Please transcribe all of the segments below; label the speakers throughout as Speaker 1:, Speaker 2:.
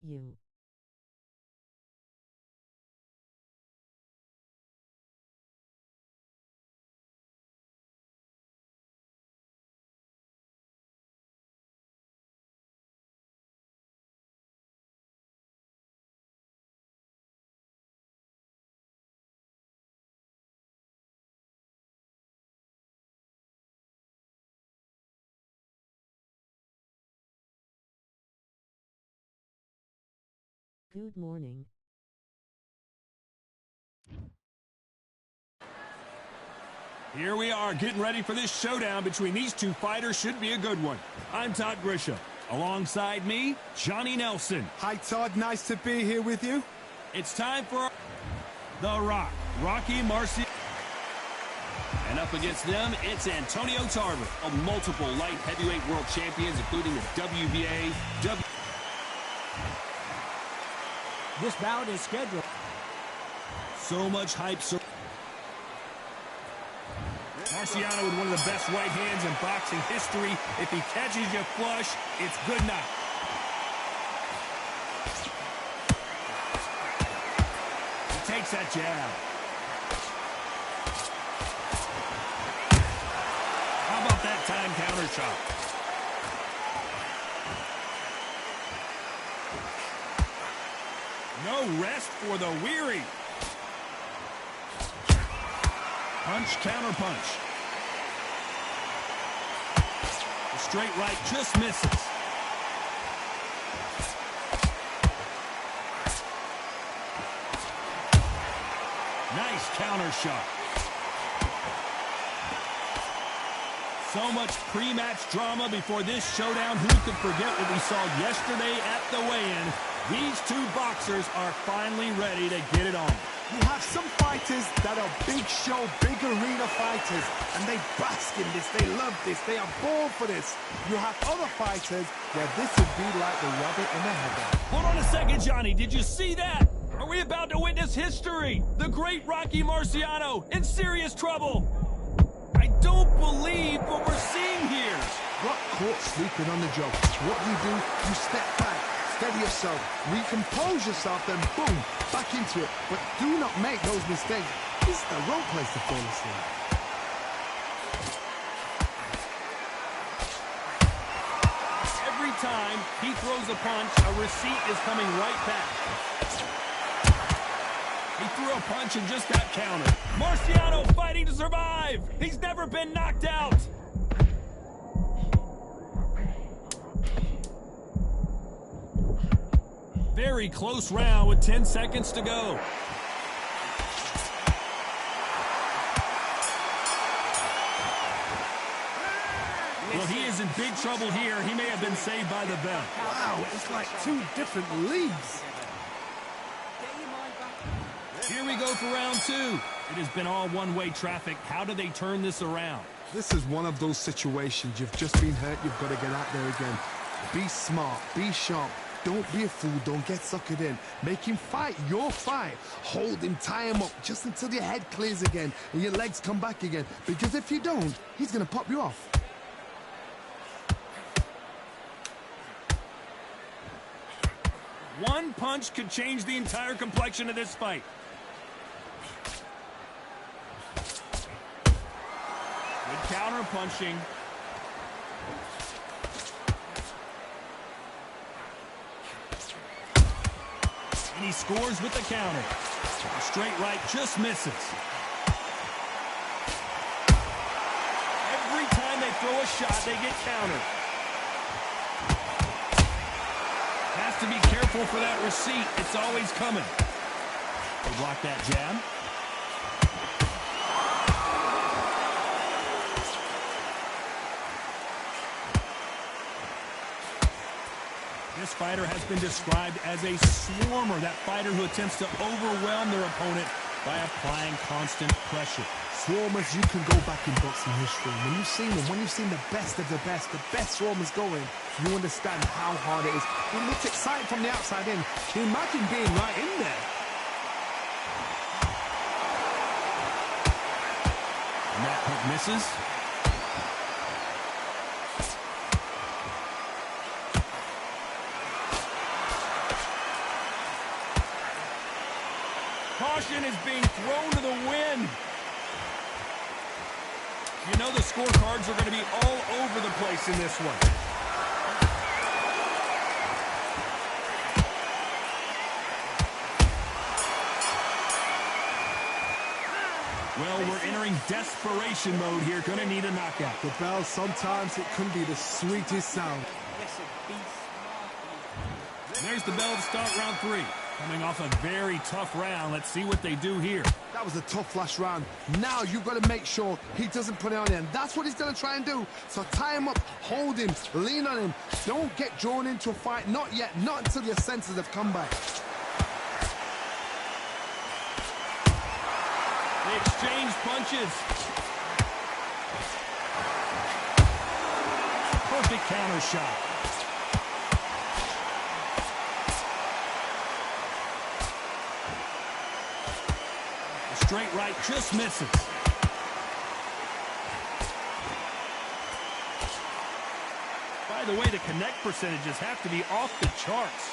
Speaker 1: You. Good morning.
Speaker 2: Here we are getting ready for this showdown between these two fighters. Should be a good one. I'm Todd Grisham. Alongside me, Johnny Nelson.
Speaker 3: Hi, Todd. Nice to be here with you.
Speaker 2: It's time for The Rock, Rocky Marciano. And up against them, it's Antonio Tarver, multiple light heavyweight world champions, including the WBA,
Speaker 4: This bout is scheduled.
Speaker 2: So much hype. Marciano with one of the best right hands in boxing history. If he catches you flush, it's good night. He takes that jab. How about that time counter shot? No rest for the weary. Punch, counter punch. The straight right just misses. Nice counter shot. So much pre-match drama before this showdown. Who could forget what we saw yesterday at the weigh-in? These two boxers are finally ready to get it on.
Speaker 3: You have some fighters that are big show, big arena fighters, and they bask in this, they love this, they are born for this. You have other fighters where this would be like the rabbit in the headlight.
Speaker 2: Hold on a second, Johnny. Did you see that? Are we about to witness history? The great Rocky Marciano in serious trouble. I don't believe what we're seeing here.
Speaker 3: Got caught sleeping on the job. What do? You step back, steady yourself, recompose yourself, then boom, back into it. But do not make those mistakes. This is the wrong place to fall asleep.
Speaker 2: Every time he throws a punch, a receipt is coming right back. He threw a punch and just got countered. Marciano fighting to survive. He's never been knocked out. Very close round with 10 seconds to go. Well, he is in big trouble here. He may have been saved by the bell.
Speaker 3: Wow, it's like two different leagues.
Speaker 2: Here we go for round two. It has been all one-way traffic. How do they turn this around?
Speaker 3: This is one of those situations. You've just been hurt. You've got to get out there again. Be smart. Be sharp. Don't be a fool. Don't get suckered in. Make him fight your fight. Hold him, tie him up just until your head clears again and your legs come back again. Because if you don't, he's going to pop you off.
Speaker 2: One punch could change the entire complexion of this fight. Good counter punching. And he scores with the counter. A straight right just misses. Every time they throw a shot, they get countered. Has to be careful for that receipt. It's always coming. They block that jab. This fighter has been described as a swarmer, that fighter who attempts to overwhelm their opponent by applying constant pressure.
Speaker 3: Swarmers, you can go back in boxing history. When you've seen them, when you've seen the best swarmers going, you understand how hard it is. It looks exciting from the outside in. Can you imagine being right in there?
Speaker 2: And that hook misses. opponent is being thrown to the wind. You know the scorecards are going to be all over the place in this one. Well, we're entering desperation mode here. Going to need a knockout.
Speaker 3: The bell, sometimes it can be the sweetest sound.
Speaker 2: There's the bell to start round 3. Coming off a very tough round. Let's see what they do here.
Speaker 3: That was a tough last round. Now you've got to make sure he doesn't put it on him. That's what he's going to try and do. So tie him up, hold him, lean on him. Don't get drawn into a fight. Not yet. Not until your senses have come back.
Speaker 2: They exchange punches. Perfect counter shot. The straight right just misses. By the way, the connect percentages have to be off the charts.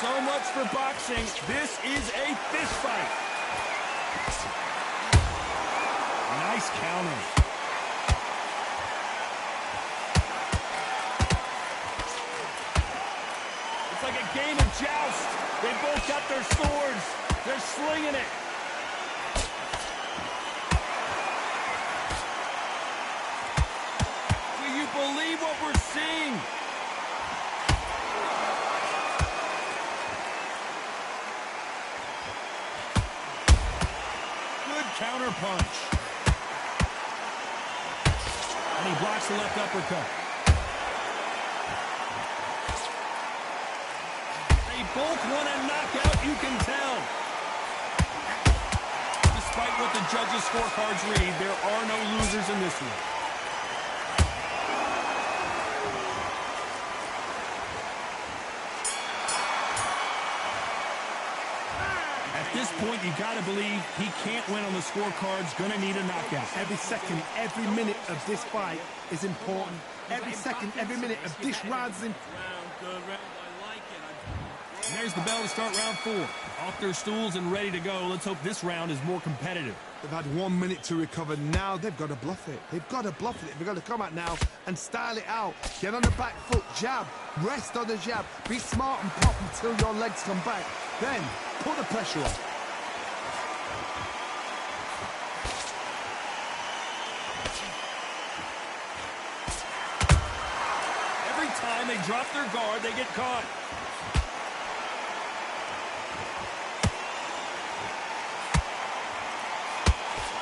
Speaker 2: So much for boxing. This is a fist fight. Nice counter. It's like a game of joust. They both got their swords. They're slinging it. Do you believe what we're seeing? Counter punch. And he blocks the left uppercut. They both want a knockout, you can tell. Despite what the judges' scorecards read, there are no losers in this one. At this point, you got to believe he can't win on the scorecards. Going to need a knockout.
Speaker 3: Every second, every minute of this fight is important. Every second, every minute of this round is important.
Speaker 2: There's the bell to start round 4. Off their stools and ready to go. Let's hope this round is more competitive.
Speaker 3: They've had 1 minute to recover. Now they've got to bluff it. They've got to bluff it. They've got to come out now and style it out. Get on the back foot, jab, rest on the jab. Be smart and pop until your legs come back. Then put the pressure on.
Speaker 2: Every time they drop their guard, they get caught.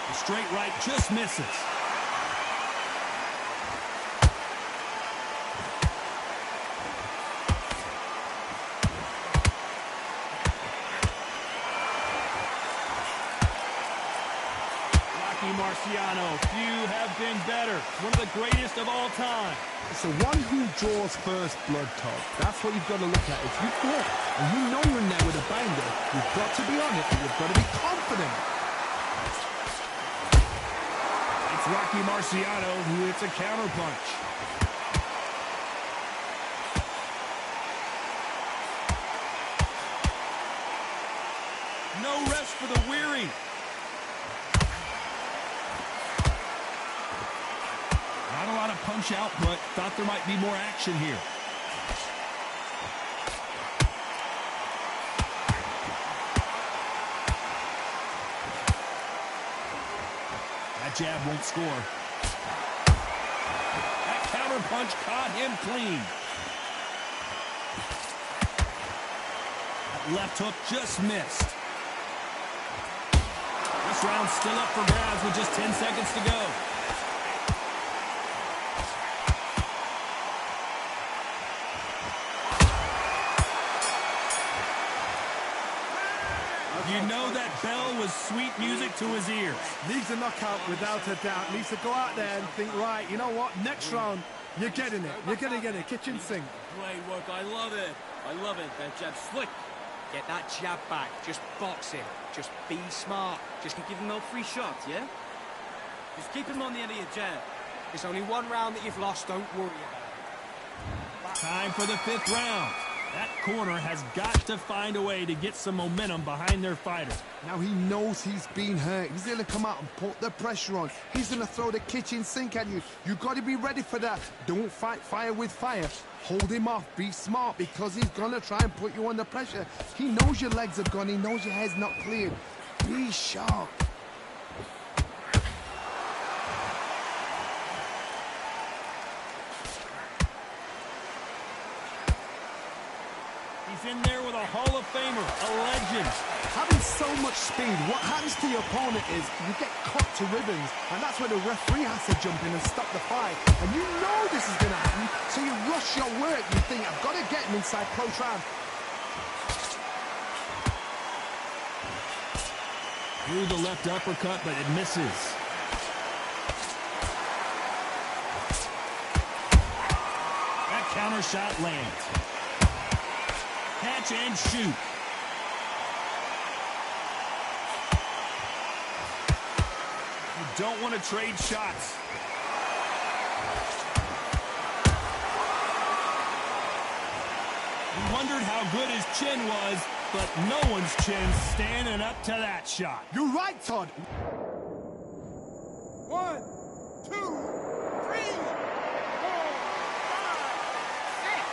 Speaker 2: The straight right just misses. Marciano, few have been better. One of the greatest of all time.
Speaker 3: It's the one who draws first blood, Todd. That's what you've got to look at. If you thought, and you know you're in there with a banger, you've got to be on it, and you've got to be confident.
Speaker 2: It's Rocky Marciano who hits a counter punch. No rest for the weary. Not a lot of punch output. Thought there might be more action here. That jab won't score. That counter punch caught him clean. That left hook just missed. This round's still up for grabs with just 10 seconds to go. You know that bell was sweet music to his ears.
Speaker 3: Needs a knockout without a doubt. Needs to go out there and think, right, you know what? Next round, you're getting it. You're going to get it. Kitchen sink.
Speaker 1: Great work. I love it. I love it. That jab slick. Get that jab back. Just box him. Just be smart.
Speaker 5: Just give him no free shots, yeah? Just keep him on the end of your jab.
Speaker 1: There's only one round that you've lost. Don't worry about it.
Speaker 2: Time for the 5th round. That corner has got to find a way to get some momentum behind their fighter.
Speaker 3: Now he knows he's been hurt. He's going to come out and put the pressure on. He's going to throw the kitchen sink at you. You've got to be ready for that. Don't fight fire with fire. Hold him off. Be smart because he's going to try and put you under pressure. He knows your legs are gone. He knows your head's not cleared. Be sharp.
Speaker 2: He's in there with a Hall of Famer, a legend.
Speaker 3: Having so much speed, what happens to your opponent is you get cut to ribbons, and that's where the referee has to jump in and stop the fight. And you know this is going to happen, so you rush your work. You think, I've got to get him inside close round.
Speaker 2: Threw the left uppercut, but it misses. That counter shot lands. Catch and shoot. You don't want to trade shots. We wondered how good his chin was, but no one's chin's standing up to that shot.
Speaker 3: You're right, Todd.
Speaker 6: 1, 2, 3, 4, 5, 6.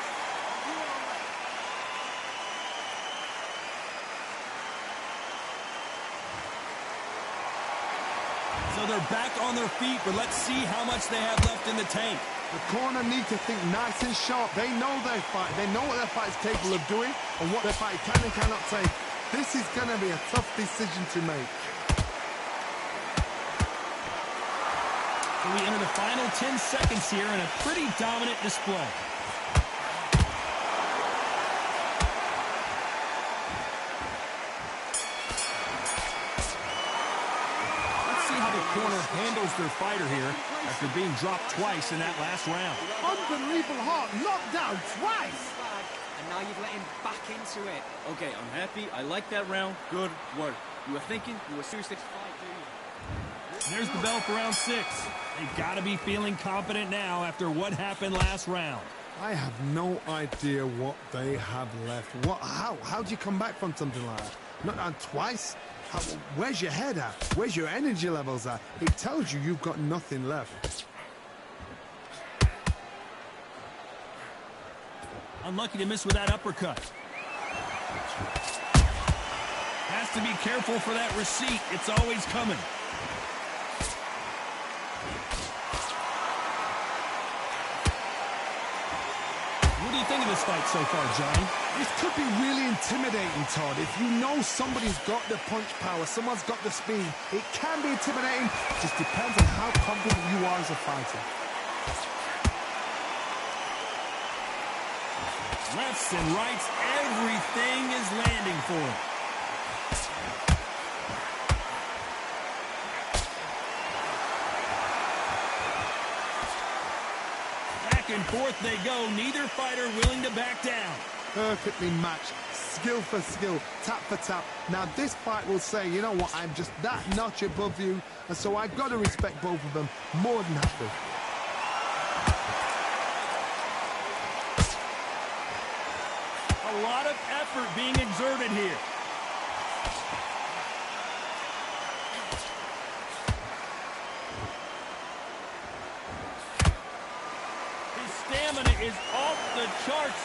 Speaker 2: So they're back on their feet, but let's see how much they have left in the tank.
Speaker 3: The corner need to think nice and sharp. They know their fight. They know what their fight is capable of doing and what their fight can and cannot take. This is going to be a tough decision to make.
Speaker 2: So we enter the final 10 seconds here in a pretty dominant display. Corner handles their fighter here after being dropped twice in that last round.
Speaker 3: Unbelievable heart, knocked down twice.
Speaker 1: And now you've let him back into it.
Speaker 5: Okay, I'm happy. I like that round. Good work. You were thinking, you were seriously fight, do you?
Speaker 2: There's the bell for round 6. They've got to be feeling confident now after what happened last round.
Speaker 3: I have no idea what they have left. How do you come back from something like that? Not down twice? Where's your head at? Where's your energy levels at? It tells you you've got nothing left.
Speaker 2: Unlucky to miss with that uppercut. Has to be careful for that receipt. It's always coming. What do you think of this fight so far, Johnny?
Speaker 3: This could be really intimidating, Todd. If you know somebody's got the punch power, someone's got the speed, it can be intimidating. It just depends on how confident you are as a fighter.
Speaker 2: Lefts and rights, everything is landing for him. Back and forth they go, neither fighter willing to back down.
Speaker 3: Perfectly matched, skill for skill, tap for tap. Now this fight will say, you know what, I'm just that notch above you, and so I've got to respect both of them more than happy.
Speaker 2: A lot of effort being exerted here. His stamina is off the charts.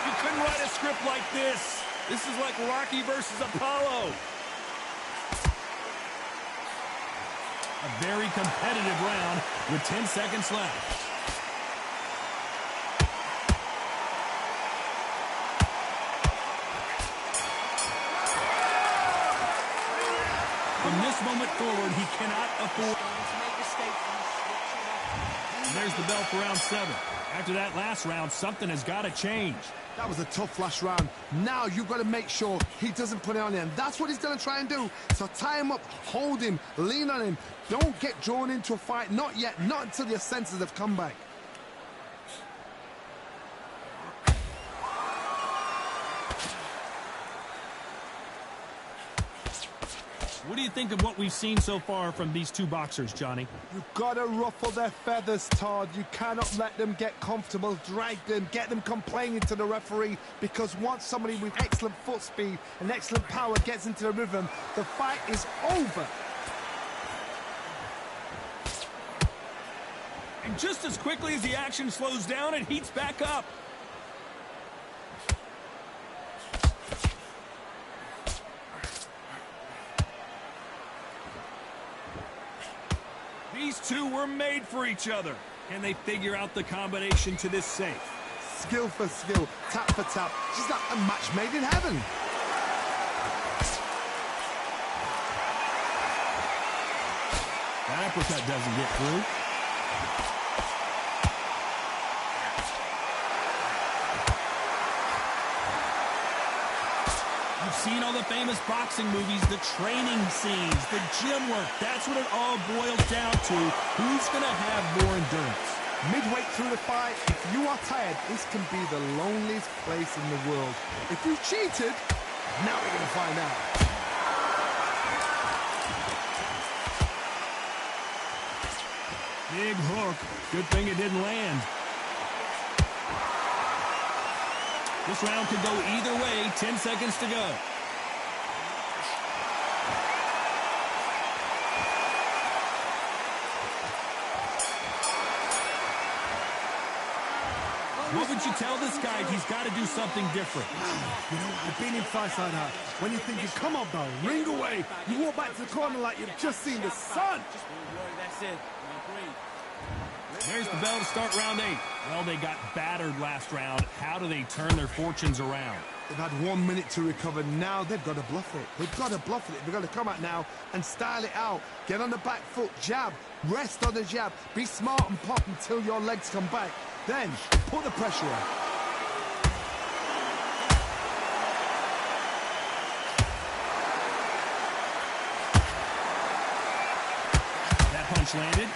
Speaker 2: You couldn't write a script like this. This is like Rocky versus Apollo. A very competitive round with 10 seconds left. From this moment forward, he cannot afford
Speaker 1: to make mistakes and switch it up.
Speaker 2: And there's the bell for round 7. After that last round, something has got to change.
Speaker 3: That was a tough last round. Now you've got to make sure he doesn't put it on him. That's what he's going to try and do. So tie him up, hold him, lean on him. Don't get drawn into a fight. Not yet. Not until your senses have come back.
Speaker 2: What do you think of what we've seen so far from these two boxers, Johnny?
Speaker 3: You've got to ruffle their feathers, Todd. You cannot let them get comfortable, drag them, get them complaining to the referee, because once somebody with excellent foot speed and excellent power gets into the rhythm, the fight is over.
Speaker 2: And just as quickly as the action slows down, it heats back up. These two were made for each other. Can they figure out the combination to this safe?
Speaker 3: Skill for skill, tap for tap. She's like a match made in heaven.
Speaker 2: That uppercut doesn't get through. You've seen all the famous boxing movies, the training scenes, the gym work. That's what it all boils down to. Who's going to have more endurance?
Speaker 3: Midway through the fight, if you are tired, this can be the loneliest place in the world. If you cheated, now we're going to find out.
Speaker 2: Big hook. Good thing it didn't land. This round could go either way. 10 seconds to go. What would you tell this guy? He's got to do something different.
Speaker 3: You know, I've been in fights like that. When you're thinking, come on, bro, ring away. You walk back to the corner like you've just seen the sun.
Speaker 5: That's it.
Speaker 2: There's the bell to start round 8. Well, they got battered last round. How do they turn their fortunes around?
Speaker 3: They've had 1 minute to recover. Now they've got to bluff it. They've got to bluff it. They've got to come out now and style it out. Get on the back foot, jab, rest on the jab. Be smart and pop until your legs come back. Then put the pressure on.
Speaker 2: That punch landed.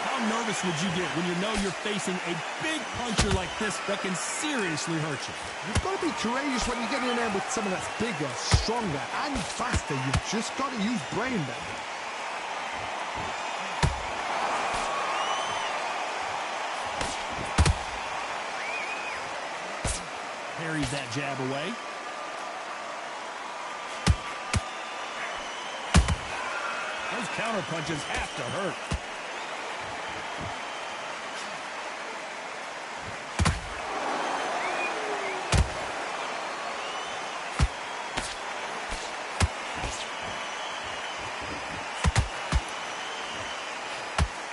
Speaker 2: How nervous would you get when you know you're facing a big puncher like this that can seriously hurt you?
Speaker 3: You've got to be courageous when you get in there with someone that's bigger, stronger, and faster. You've just got to use brain there.
Speaker 2: Parries that jab away. Those counter punches have to hurt.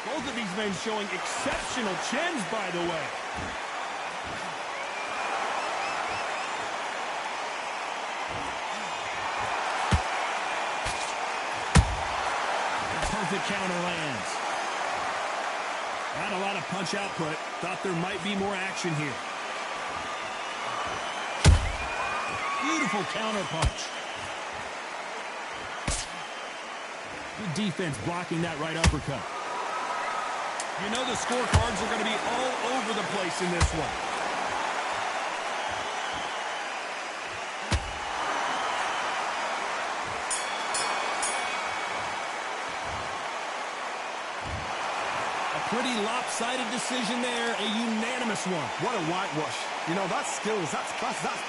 Speaker 2: Both of these men showing exceptional chins, by the way. Perfect counter lands. Not a lot of punch output. Thought there might be more action here. Beautiful counter punch. Good defense blocking that right uppercut. You know the scorecards are going to be all over the place in this one. Pretty lopsided decision there, a unanimous one.
Speaker 3: What a whitewash. You know, that's skills, that's class, that's...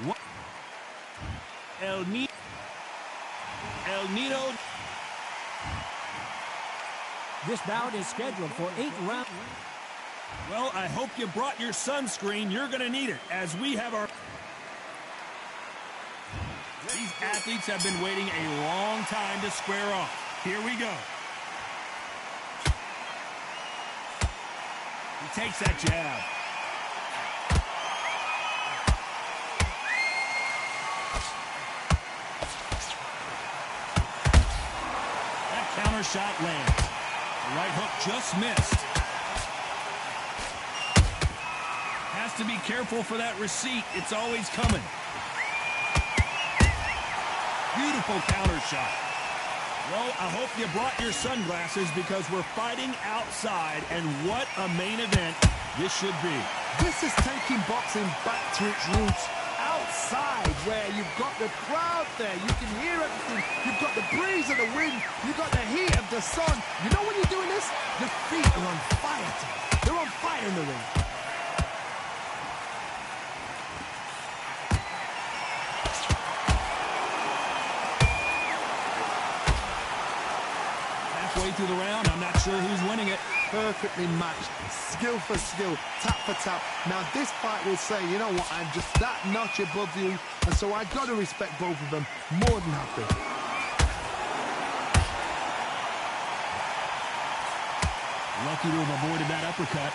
Speaker 2: What? El Nino.
Speaker 4: This bout is scheduled for 8 rounds.
Speaker 2: Well, I hope you brought your sunscreen. You're going to need it as we have our... These athletes have been waiting a long time to square off. Here we go. He takes that jab. That counter shot lands. The right hook just missed. Has to be careful for that receipt. It's always coming. Beautiful counter shot. Well, I hope you brought your sunglasses because we're fighting outside, and what a main event this should be.
Speaker 3: This is taking boxing back to its roots. Outside, where you've got the crowd there, you can hear everything. You've got the breeze of the wind. You've got the heat of the sun. You know when you're doing this? Your feet are on fire. They're on fire in the ring.
Speaker 2: Halfway through the round, I'm not sure who's winning it.
Speaker 3: Perfectly matched, skill for skill, tap for tap. Now this fight will say, you know what, I'm just that notch above you, and so I got to respect both of them more than happy.
Speaker 2: Lucky to have avoided that uppercut.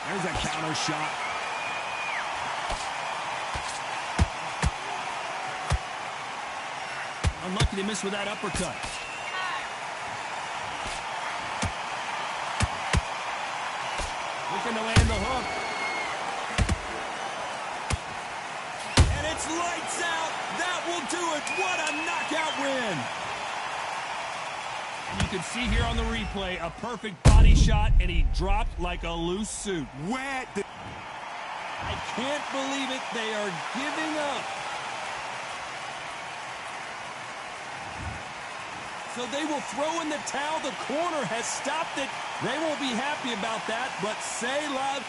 Speaker 2: There's a counter shot. Unlucky to miss with that uppercut. Looking to land the hook. And it's lights out. That will do it. What a knockout win. And you can see here on the replay a perfect body shot, and he dropped like a loose suit.
Speaker 3: Where did...
Speaker 2: I can't believe it. They are giving up. So they will throw in the towel. The corner has stopped it. They won't be happy about that, but say loud.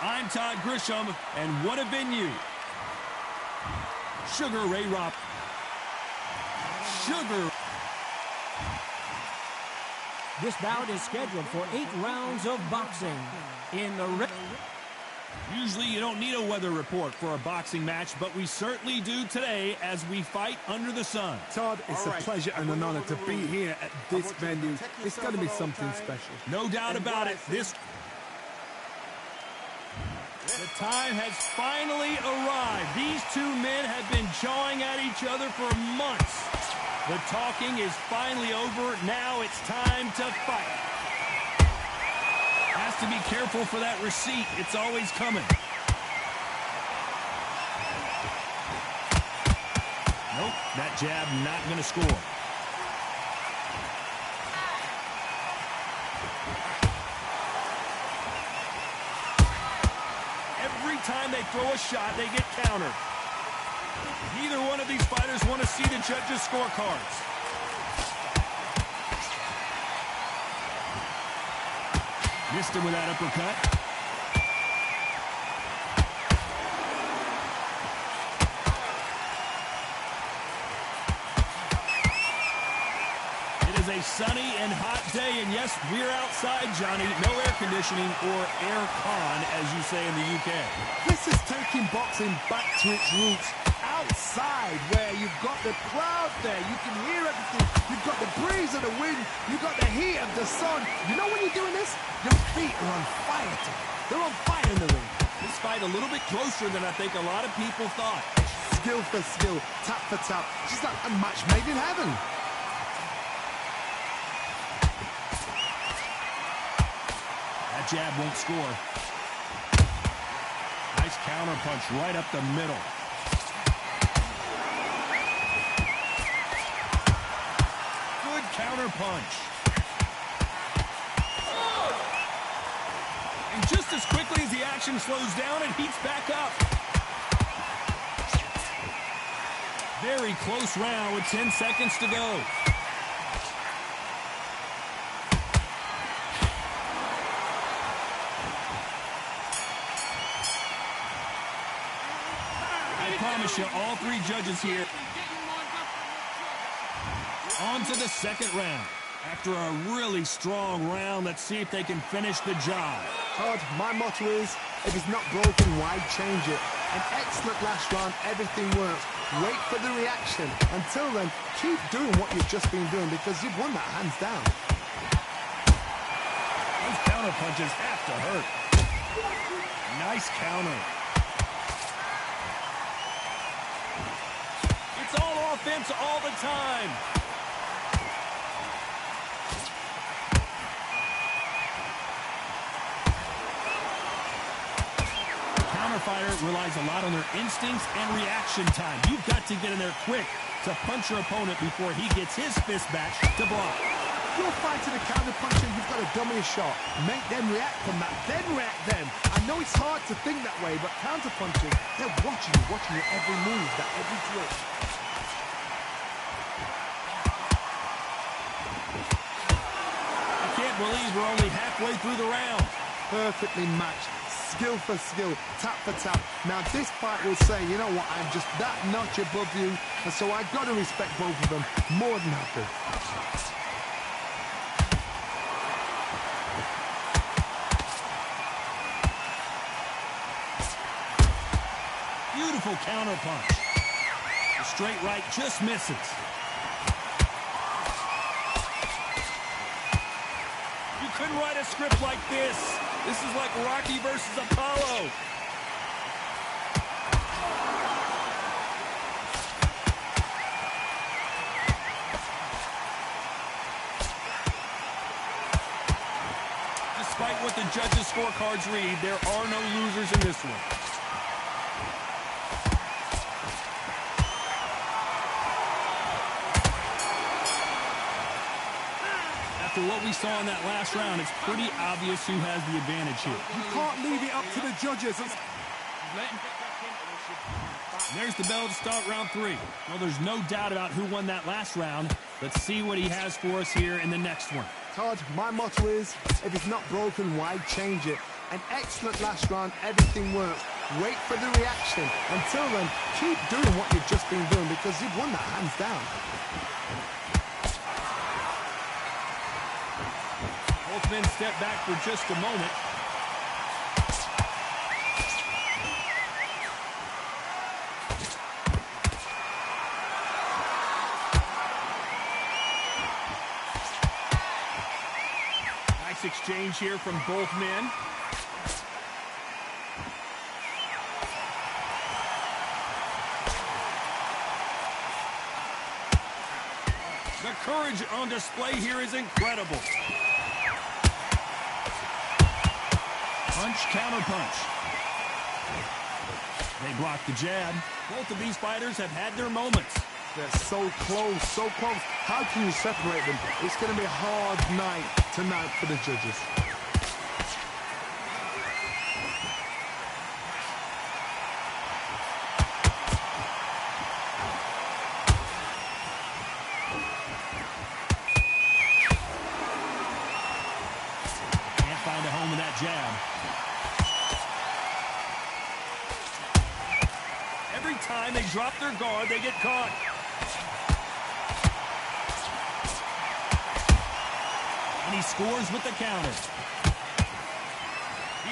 Speaker 2: I'm Todd Grisham, and what a venue. Sugar Ray Rob. Sugar.
Speaker 4: This bout is scheduled for 8 rounds of boxing. In the ring.
Speaker 2: Usually you don't need a weather report for a boxing match, but we certainly do today as we fight under the sun.
Speaker 3: Todd, it's a pleasure and an honor to be here at this venue. It's going to be something special.
Speaker 2: No doubt about it. The time has finally arrived. These two men have been jawing at each other for months. The talking is finally over. Now it's time to fight. Has to be careful for that receipt. It's always coming. Nope, that jab not going to score. Every time they throw a shot, they get countered. Neither one of these fighters want to see the judges' scorecards. Missed him with that uppercut. It is a sunny and hot day, and yes, we're outside, Johnny. No air conditioning or air con, as you say in the UK.
Speaker 3: This is taking boxing back to its roots. Outside, where you've got the crowd there, you can hear everything. You've got the breeze of the wind. You've got the heat of the sun. You know when you're doing this? Your feet are on fire, Tom. They're on fire in the ring.
Speaker 2: This fight a little bit closer than I think a lot of people thought.
Speaker 3: Skill for skill, tap for tap. Just like a match made in heaven.
Speaker 2: That jab won't score. Nice counter punch right up the middle. Good counter punch. And just as quickly as the action slows down, it heats back up. Very close round with 10 seconds to go. I promise you, all three judges here. On to the second round. After a really strong round, let's see if they can finish the job.
Speaker 3: Todd, my motto is, if it's not broken, why change it? An excellent last round, everything works. Wait for the reaction. Until then, keep doing what you've just been doing because you've won that hands down.
Speaker 2: Those counter punches have to hurt. Nice counter. It's all offense all the time. Fighter relies a lot on their instincts and reaction time. You've got to get in there quick to punch your opponent before he gets his fist back to block.
Speaker 3: You're fighting a counter puncher, you've got to dummy a shot. Make them react from that, then react them. I know it's hard to think that way, but counter punchers, they're watching your every move, that every twitch.
Speaker 2: I can't believe we're only halfway through the round.
Speaker 3: Perfectly matched. Skill for skill, tap for tap. Now this fight will say, you know what, I'm just that notch above you, and so I've got to respect both of them more than happy.
Speaker 2: Beautiful counter punch. The straight right just misses. You couldn't write a script like this. This is like Rocky versus Apollo. Despite what the judges' scorecards read, there are no losers in this one. After what we saw in that last round, it's pretty obvious who has the advantage here.
Speaker 3: You can't leave it up to the judges.
Speaker 2: There's the bell to start round three. Well, there's no doubt about who won that last round. Let's see what he has for us here in the next one.
Speaker 3: Todd, my motto is, if it's not broken, why change it? An excellent last round, everything works. Wait for the reaction. Until then, keep doing what you've just been doing because you've won that hands down.
Speaker 2: Both men step back for just a moment. Nice exchange here from both men. The courage on display here is incredible. Punch, counter punch. They block the jab. Both of these fighters have had their moments.
Speaker 3: They're so close, so close. How can you separate them? It's going to be a hard night tonight for the judges.
Speaker 2: drop their guard. They get caught. And he scores with the counter.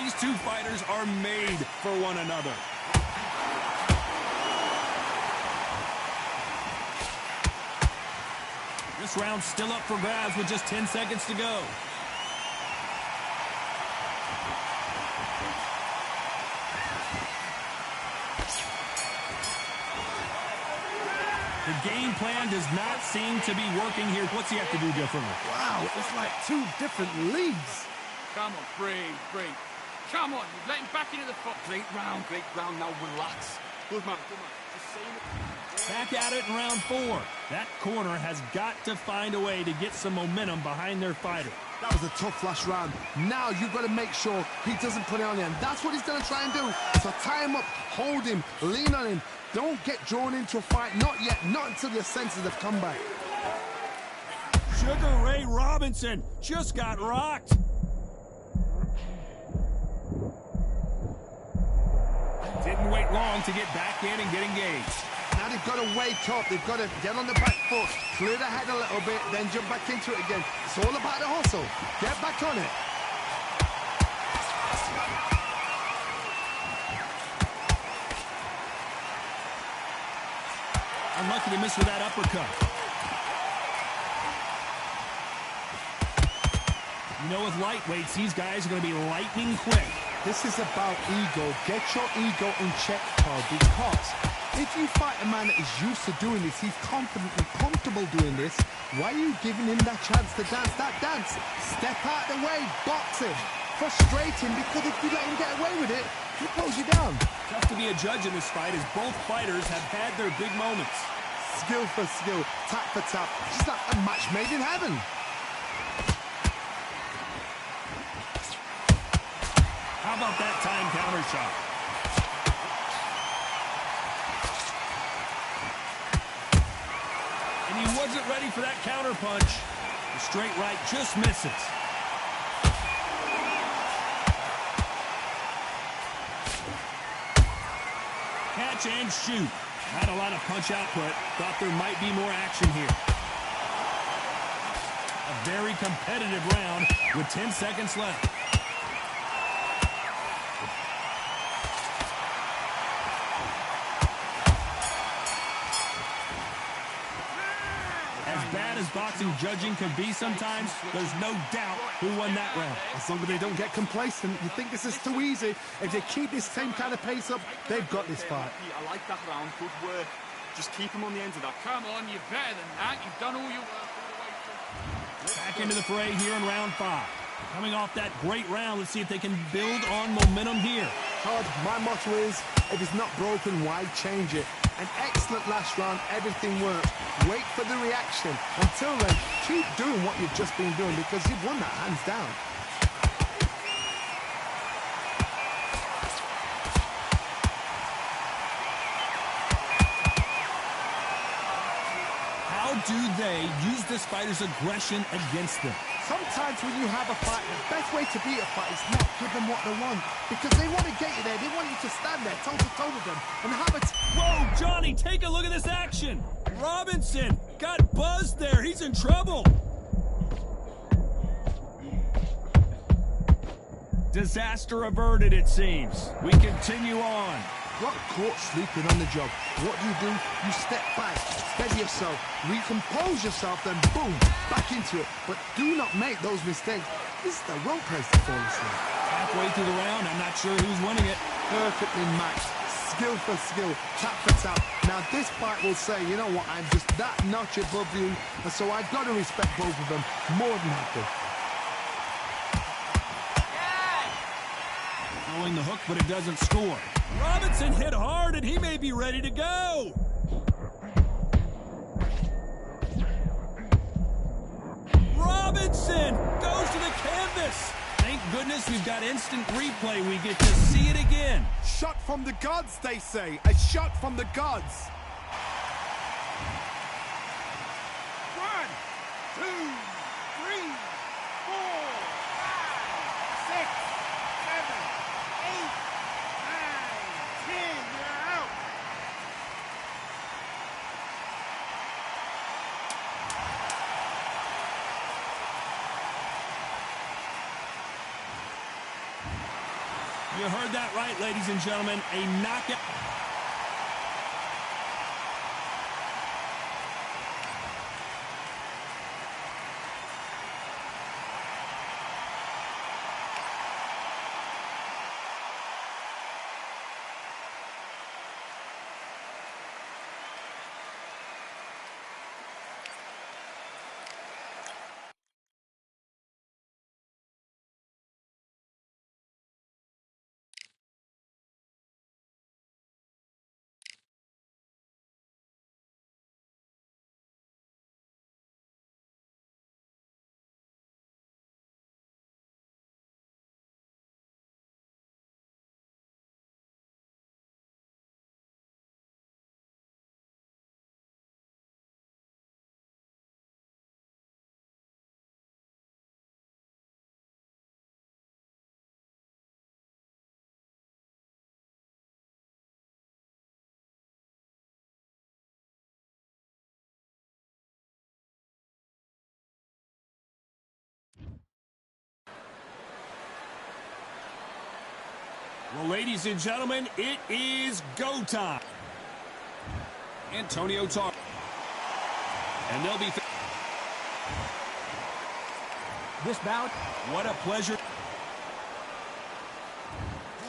Speaker 2: These two fighters are made for one another. This round's still up for grabs with just 10 seconds to go. The game plan does not seem to be working here. What's he have to do differently?
Speaker 3: Wow, it's like two different leagues.
Speaker 1: Come on, breathe. Come on, you've let him back into the foot. Great round, now relax. Good man. Just saying it.
Speaker 2: Back at it in round 4. That corner has got to find a way to get some momentum behind their fighter.
Speaker 3: That was a tough last round. Now you've got to make sure he doesn't put it on you, and that's what he's going to try and do. So tie him up, hold him, lean on him. Don't get drawn into a fight. Not yet. Not until your senses have come back.
Speaker 2: Sugar Ray Robinson just got rocked. Didn't wait long to get back in and get engaged.
Speaker 3: Now they've got to wake up. They've got to get on the back foot, clear the head a little bit, then jump back into it again. It's all about the hustle. Get back on it.
Speaker 2: Unlucky to miss with that uppercut. You know, with lightweights, these guys are going to be lightning quick.
Speaker 3: This is about ego. Get your ego in check, Carl, because if you fight a man that is used to doing this, he's confident and comfortable doing this, why are you giving him that chance to dance that dance? Step out the way, box him, frustrate him, because if you let him get away with it, he pulls you down.
Speaker 2: Tough to be a judge in this fight as both fighters have had their big moments.
Speaker 3: Skill for skill, tap for tap. It's like a match made in heaven.
Speaker 2: How about that time counter shot? And he wasn't ready for that counter punch. The straight right just misses. Catch and shoot. Not a lot of punch output. Thought there might be more action here. A very competitive round with 10 seconds left. As boxing judging can be sometimes, there's no doubt who won that round.
Speaker 3: As long as they don't get complacent, you think this is too easy. If they keep this same kind of pace up, they've got this fight.
Speaker 5: I like that round. Good work. Just keep him on the end of that.
Speaker 1: Come on, you're better than that. You've done all your work all the way through.
Speaker 2: Back into the fray here in round 5. Coming off that great round, let's see if they can build on momentum here.
Speaker 3: Todd, my motto is, if it's not broken, why change it? An excellent last round, everything worked. Wait for the reaction. Until then, keep doing what you've just been doing because you've won that hands down.
Speaker 2: How do they use this fighter's aggression against them?
Speaker 3: Sometimes when you have a fight, the best way to beat a fight is not give them what they want. Because they want to get you there. They want you to stand there toe-to-toe with them and have it.
Speaker 2: Whoa, Johnny, take a look at this action. Robinson got buzzed there. He's in trouble. Disaster averted, it seems. We continue on.
Speaker 3: Got caught sleeping on the job. What do? You step back, steady yourself, recompose yourself, then boom, back into it. But do not make those mistakes. This is the wrong place to fall asleep.
Speaker 2: Halfway through the round, I'm not sure who's winning it.
Speaker 3: Perfectly matched. Skill for skill, tap for tap. Now this fight will say, you know what, I'm just that notch above you, and so I've got to respect both of them more than happy.
Speaker 2: Throwing the hook, but it doesn't score. Robinson hit hard, and he may be ready to go. Robinson goes to the canvas. Thank goodness we've got instant replay. We get to see it again.
Speaker 3: Shot from the gods, they say. A shot from the gods.
Speaker 1: 1, 2, 3, 4, 5, 6, 7, 8, 9, 10. You're out.
Speaker 2: You heard that right, ladies and gentlemen. A knockout. Well, ladies and gentlemen, it is go time. Antonio Tarver. And they'll be...
Speaker 4: This bout,
Speaker 2: What a pleasure.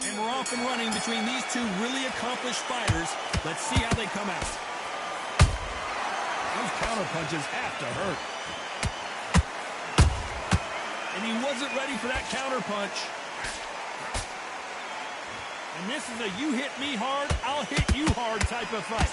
Speaker 2: And we're off and running between these two really accomplished fighters. Let's see how they come out. Those counter punches have to hurt. And he wasn't ready for that counter punch. And this is a you hit me hard, I'll hit you hard type of fight.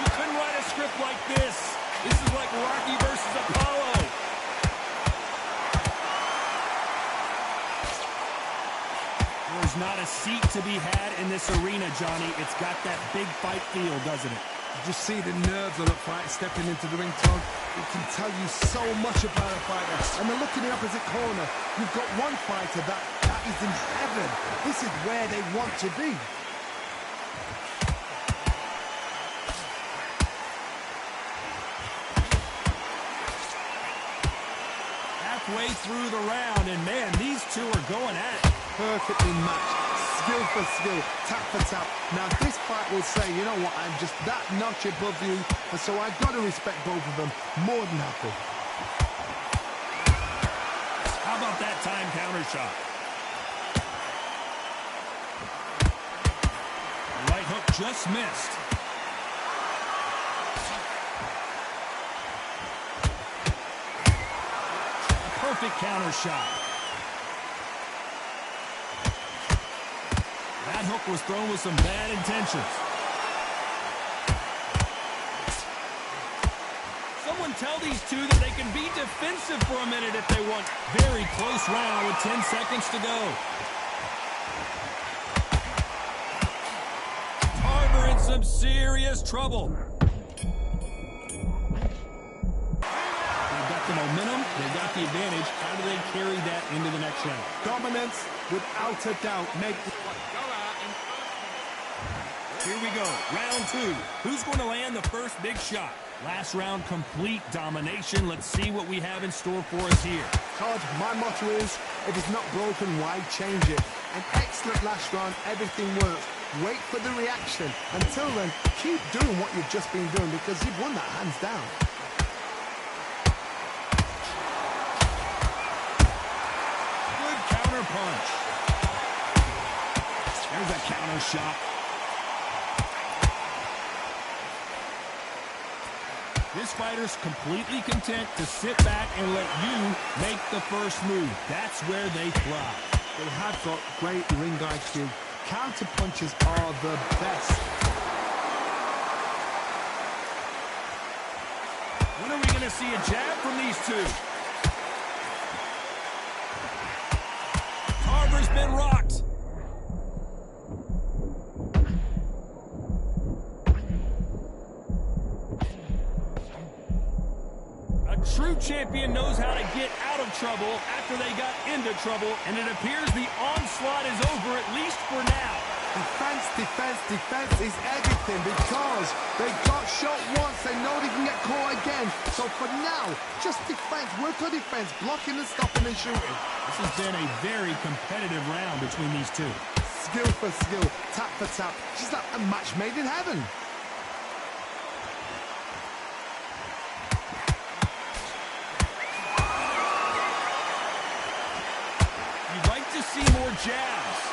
Speaker 2: You couldn't write a script like this. This is like Rocky versus Apollo. There's not a seat to be had in this arena, Johnny. It's got that big fight feel, doesn't it?
Speaker 3: You just see the nerves of the fight stepping into the ring, Todd. It can tell you so much about a fighter. And then look in the opposite corner. You've got one fighter that is in heaven. This is where they want to be.
Speaker 2: Halfway through the round, and man, these two are going at it.
Speaker 3: Perfectly matched. Skill for skill, tap for tap. Now this fight will say, you know what, I'm just that notch above you, and so I've got to respect both of them. More than happy.
Speaker 2: How about that time counter shot? The right hook just missed. A perfect counter shot. That hook was thrown with some bad intentions. Someone tell these two that they can be defensive for a minute if they want. Very close round with 10 seconds to go. Tarver in some serious trouble. They've got the momentum. They've got the advantage. How do they carry that into the next round?
Speaker 3: Dominance, without a doubt, make...
Speaker 2: Here we go, round two. Who's going to land the first big shot? Last round, complete domination. Let's see what we have in store for us here.
Speaker 3: Todd, my motto is, if it's not broken, why change it? An excellent last round, everything works. Wait for the reaction. Until then, keep doing what you've just been doing because you've won that hands down.
Speaker 2: Good counter punch. There's a counter shot. This fighter's completely content to sit back and let you make the first move. That's where they thrive.
Speaker 3: They have got great ring IQ. Counter punches are the best.
Speaker 2: When are we going to see a jab from these two? Tarver's been rocked. True champion knows how to get out of trouble after they got into trouble, and it appears the onslaught is over, at least for now.
Speaker 3: The Defense, defense, defense is everything because they got shot once. They know they can get caught again. So for now, just defense. Work on defense, blocking and stopping and shooting.
Speaker 2: This has been a very competitive round between these two.
Speaker 3: Skill for skill, tap for tap. Just like a match made in heaven.
Speaker 2: You'd like to see more jabs.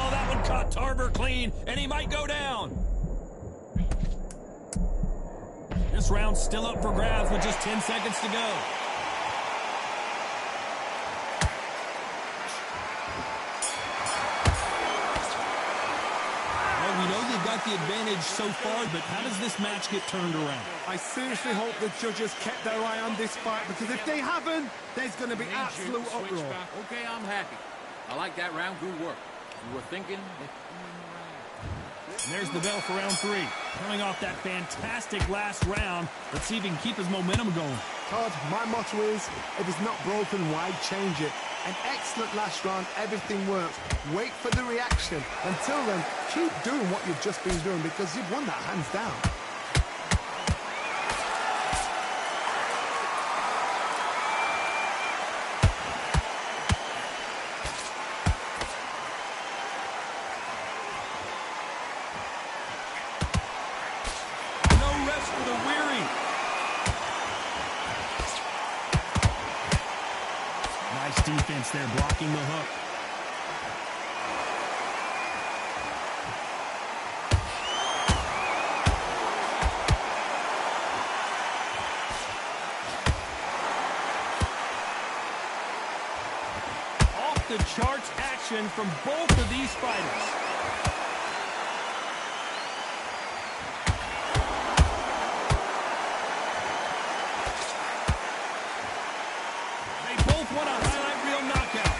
Speaker 2: Oh, that one caught Tarver clean, and he might go down. This round's still up for grabs with just 10 seconds to go. Well, we know they've got the advantage so far, but how does this match get turned around?
Speaker 3: I seriously hope the judges kept their eye on this fight, because if they haven't, there's going to be absolute uproar.
Speaker 1: Okay, I'm happy. I like that round. Good work. You were thinking...
Speaker 2: And there's the bell for round 3. Coming off that fantastic last round, let's see if he can keep his momentum going.
Speaker 3: Todd, my motto is, if it's not broken, why change it? An excellent last round, everything works. Wait for the reaction. Until then, keep doing what you've just been doing, because you've won that hands down.
Speaker 2: For the weary. Nice defense there, blocking the hook. Off the charts action from both of these fighters. What a highlight reel knockout.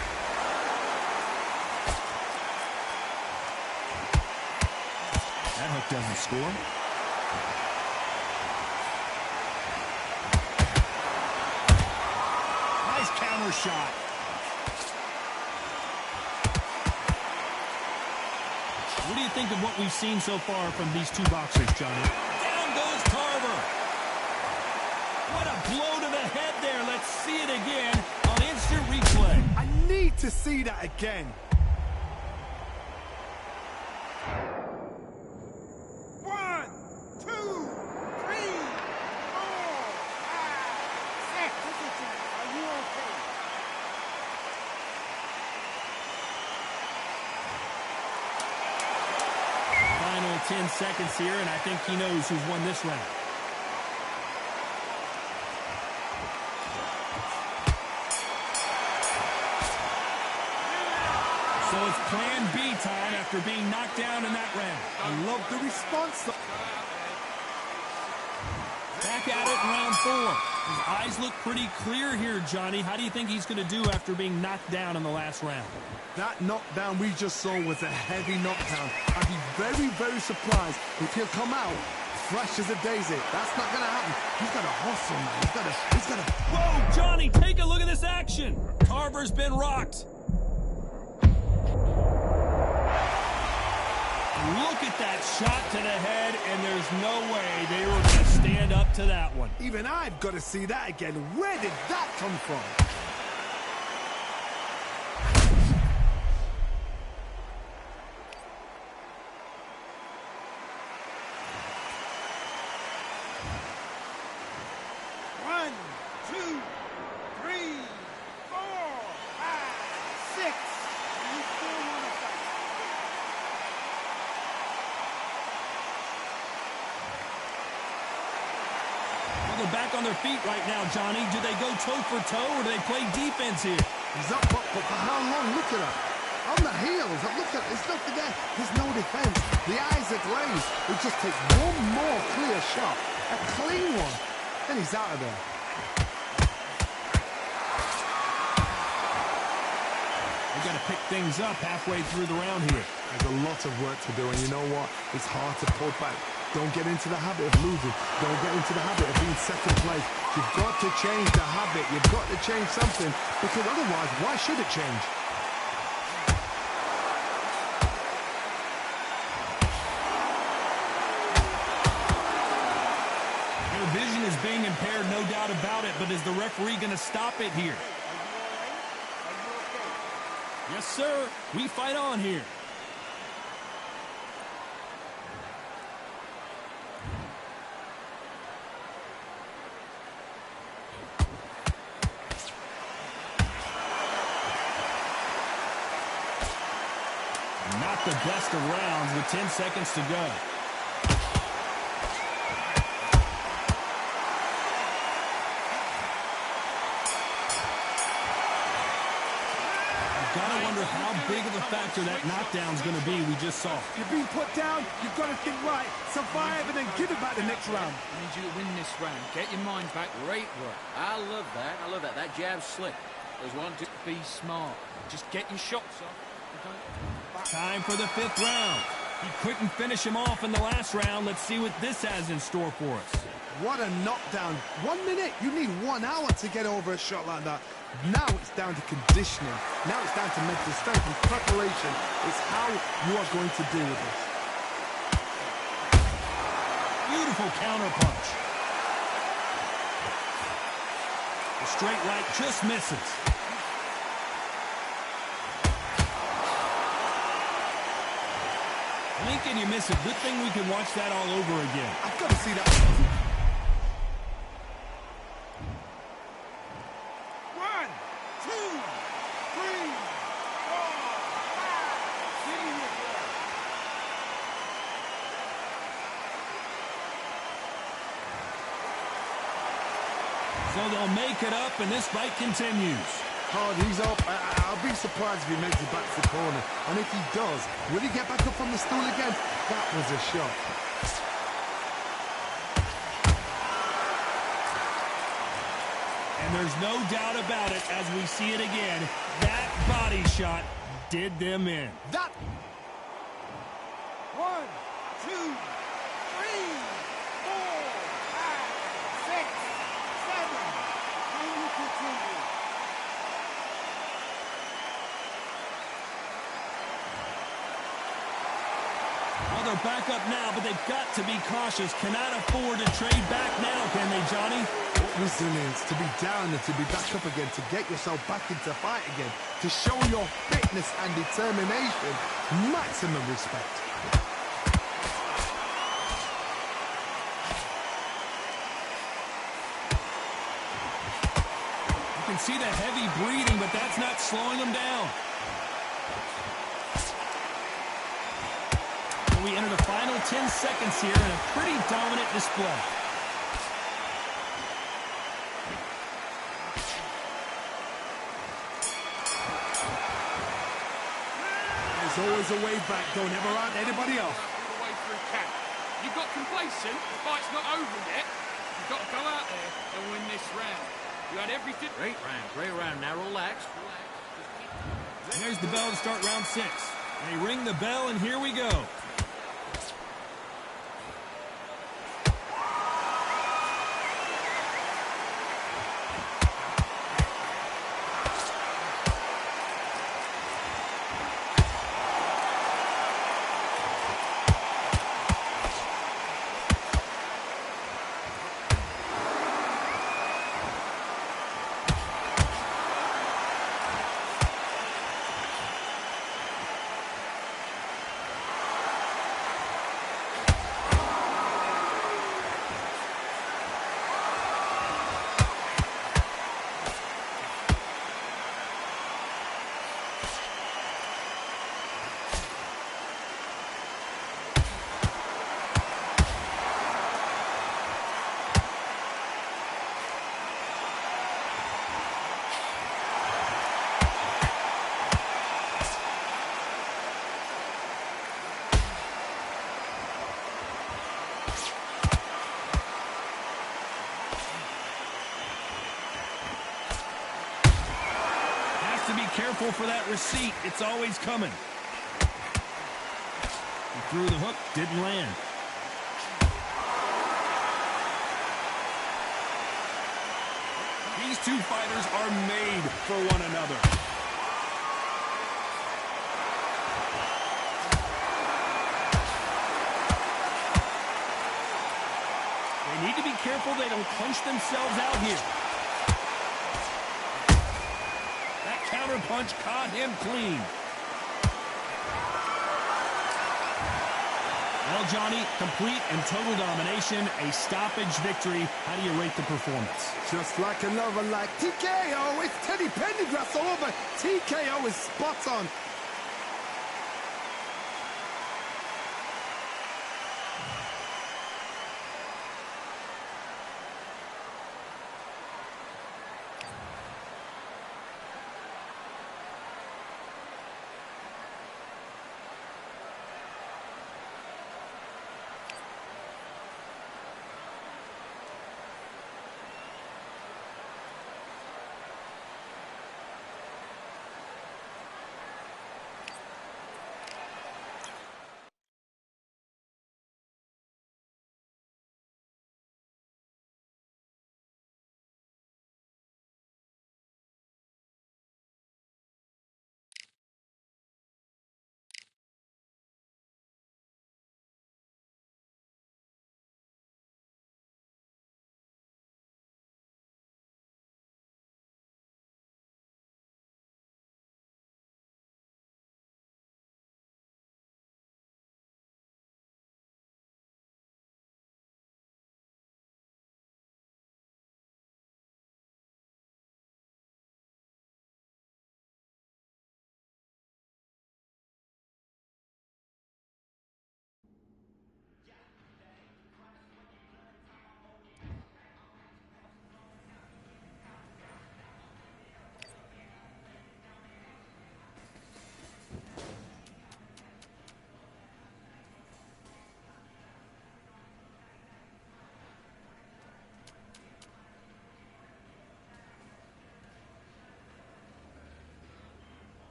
Speaker 2: That hook doesn't score. Nice counter shot. What do you think of what we've seen so far from these two boxers, Johnny? Down goes Tarver. What a blow to the head there. Let's see it again. Instant replay.
Speaker 3: I need to see that again.
Speaker 1: 1, 2, 3, 4, 5, 6. Are you okay?
Speaker 2: Final 10 seconds here, and I think he knows who's won this round. So it's plan B time after being knocked down in that round.
Speaker 3: I love the response.
Speaker 2: Back at it in round 4. His eyes look pretty clear here, Johnny. How do you think he's going to do after being knocked down in the last round?
Speaker 3: That knockdown we just saw was a heavy knockdown. I'd be very, very surprised if he'll come out fresh as a daisy. That's not going to happen. He's got to hustle, man. He's got to...
Speaker 2: Whoa, Johnny, take a look at this action. Tarver's been rocked. Look at that shot to the head, and there's no way they were going to stand up to that one.
Speaker 3: Even I've got to see that again. Where did that come from?
Speaker 1: One, 2, 3, 4, 5, 6. You still want to fight?
Speaker 2: They're back on their feet right now, Johnny. Do they go toe for toe, or do they play defense here?
Speaker 3: He's up, but for how long? Look at her. On the heels. Look at it. It's not there. There's no defense. The eyes are glazed. He just takes one more clear shot. A clean one. Then he's out of there.
Speaker 2: They got to pick things up halfway through the round here.
Speaker 3: There's a lot of work to do, and you know what? It's hard to pull back. Don't get into the habit of losing. Don't get into the habit of being second place. You've got to change the habit. You've got to change something, because otherwise, why should it change?
Speaker 2: impaired, no doubt about it, but is the referee going to stop it here? Yes, sir. We fight on here. Not the best of rounds with 10 seconds to go. Gotta wonder how big of a factor that knockdown's going to be we just saw.
Speaker 3: You're being put down, you've got to think right, survive, and then give it back the next round.
Speaker 1: I need you to win this round. Get your mind back. Great work.
Speaker 5: I love that. I love that. That jab's slick. There's one, two.
Speaker 1: Be smart. Just get your shots off.
Speaker 2: Time for the 5th round. He couldn't finish him off in the last round. Let's see what this has in store for us.
Speaker 3: What a knockdown. 1 minute, you need 1 hour to get over a shot like that. Now it's down to conditioning. Now it's down to mental strength and preparation. It's how you are going to deal with this.
Speaker 2: Beautiful counter punch. The straight right just misses. Lincoln, you miss it. Good thing we can watch that all over again.
Speaker 3: I've got to see that.
Speaker 2: So they'll make it up, and this fight continues.
Speaker 3: Hard, he's up. I'll be surprised if he makes it back to the corner. And if he does, will he get back up on the stool again? That was a shot.
Speaker 2: And there's no doubt about it, as we see it again, that body shot did them in.
Speaker 3: That...
Speaker 1: 1, 2, 3, 4, 5, 6, 7. Can you continue?
Speaker 2: Well, they're back up now, but they've got to be cautious. Cannot afford to trade back now, can they, Johnny?
Speaker 3: Resilience, to be down and to be back up again, to get yourself back into fight again, to show your fitness and determination. Maximum respect.
Speaker 2: You can see the heavy breathing, but that's not slowing them down. And we enter the final 10 seconds here in a pretty dominant display.
Speaker 3: There's always a way back. Don't ever out anybody else.
Speaker 1: All the way through camp. You got complacent. The fight's not over yet. You've got to go out there and win this round. You had everything.
Speaker 5: Great round. Great round. Now relax.
Speaker 2: There's the bell to start round 6. They ring the bell, and here we go. Careful for that receipt. It's always coming. He threw the hook, didn't land. These two fighters are made for one another. They need to be careful careful they don't punch themselves out here. That counter punch caught him clean. Well, Johnny, complete and total domination, a stoppage victory. How do you rate the performance?
Speaker 3: Just like another like TKO. It's Teddy Pendergrass all over. TKO is spot on.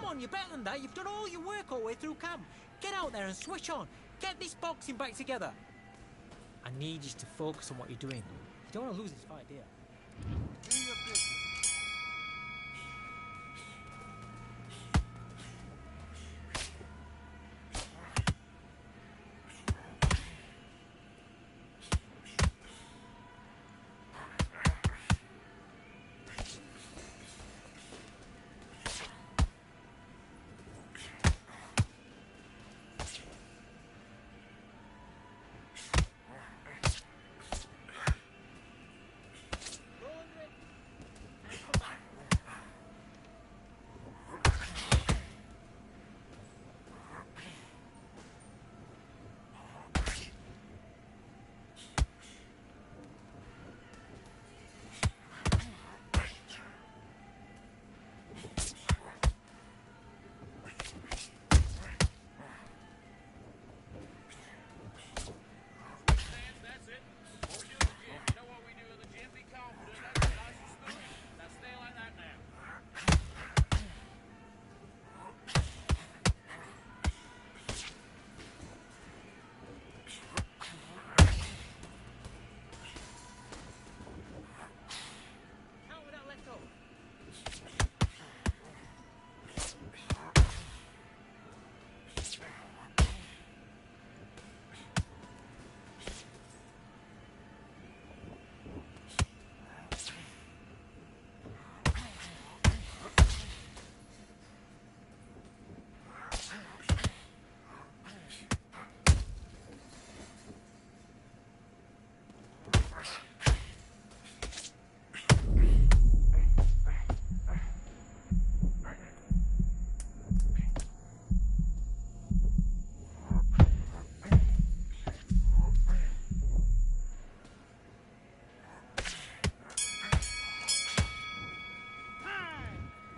Speaker 4: on, you're better than that. You've done all your work all the way through camp. Get out there and switch on. Get this boxing back together. I need you to focus on what you're doing. You don't want to lose this fight, do you? Do your business.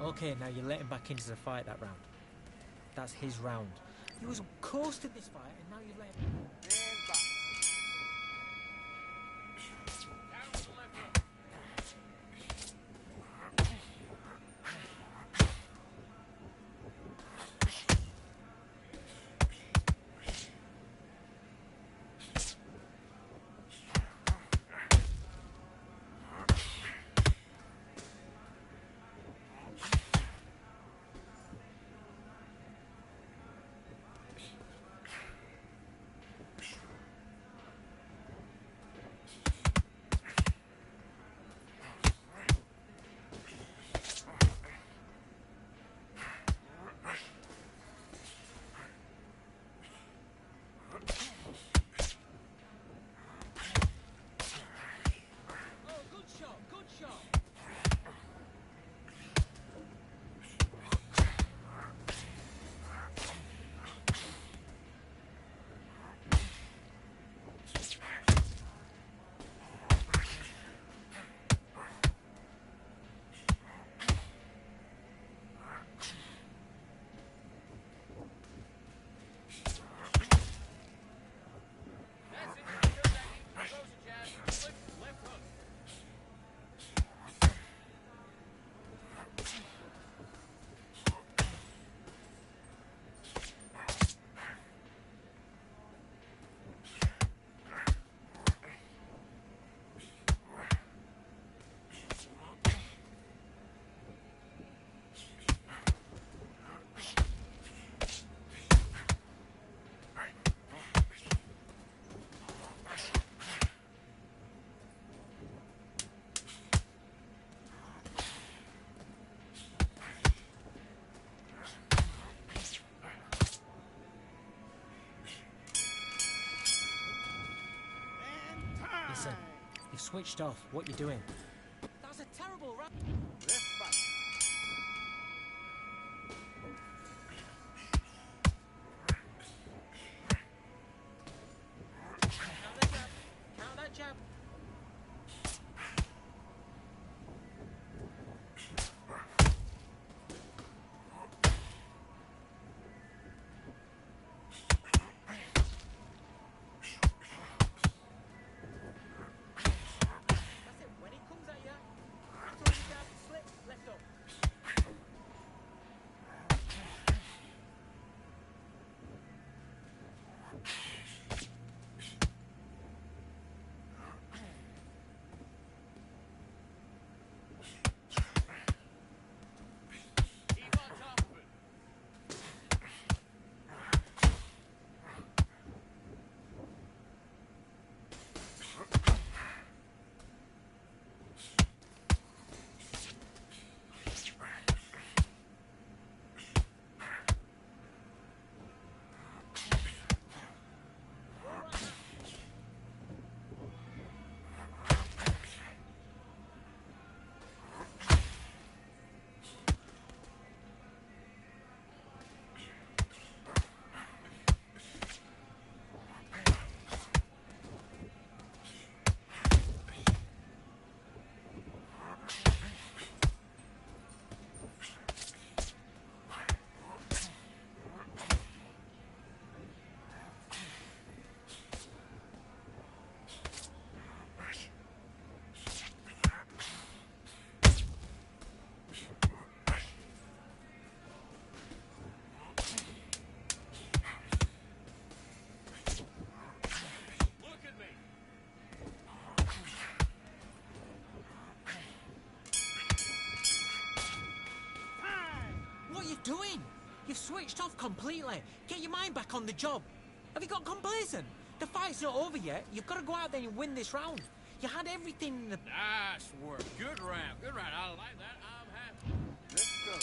Speaker 4: Okay, now you're letting back into the fight that round. That's his round. He was coasting this fight, and now you've let him...
Speaker 1: And back. Down with the left hook.
Speaker 4: Oh, good shot, good shot.
Speaker 1: That's it. Kill that knee. Throws a jab. Flip, left hook.
Speaker 4: Listen, you've switched off. What you doing? That was a terrible round.
Speaker 1: Left back.
Speaker 4: Count that jab. Count that jab. That's it. When he comes at you, throw the jab, slip, left up.
Speaker 1: Keep on top of it. Look at me.
Speaker 4: What are you doing? You've switched off completely. Get your mind back on the job. Have you got complacent? The fight's not over yet. You've got to go out there and win this round. You had everything in the...
Speaker 1: Nice work. Good round. Good round. I like that. I'm happy. Let's go.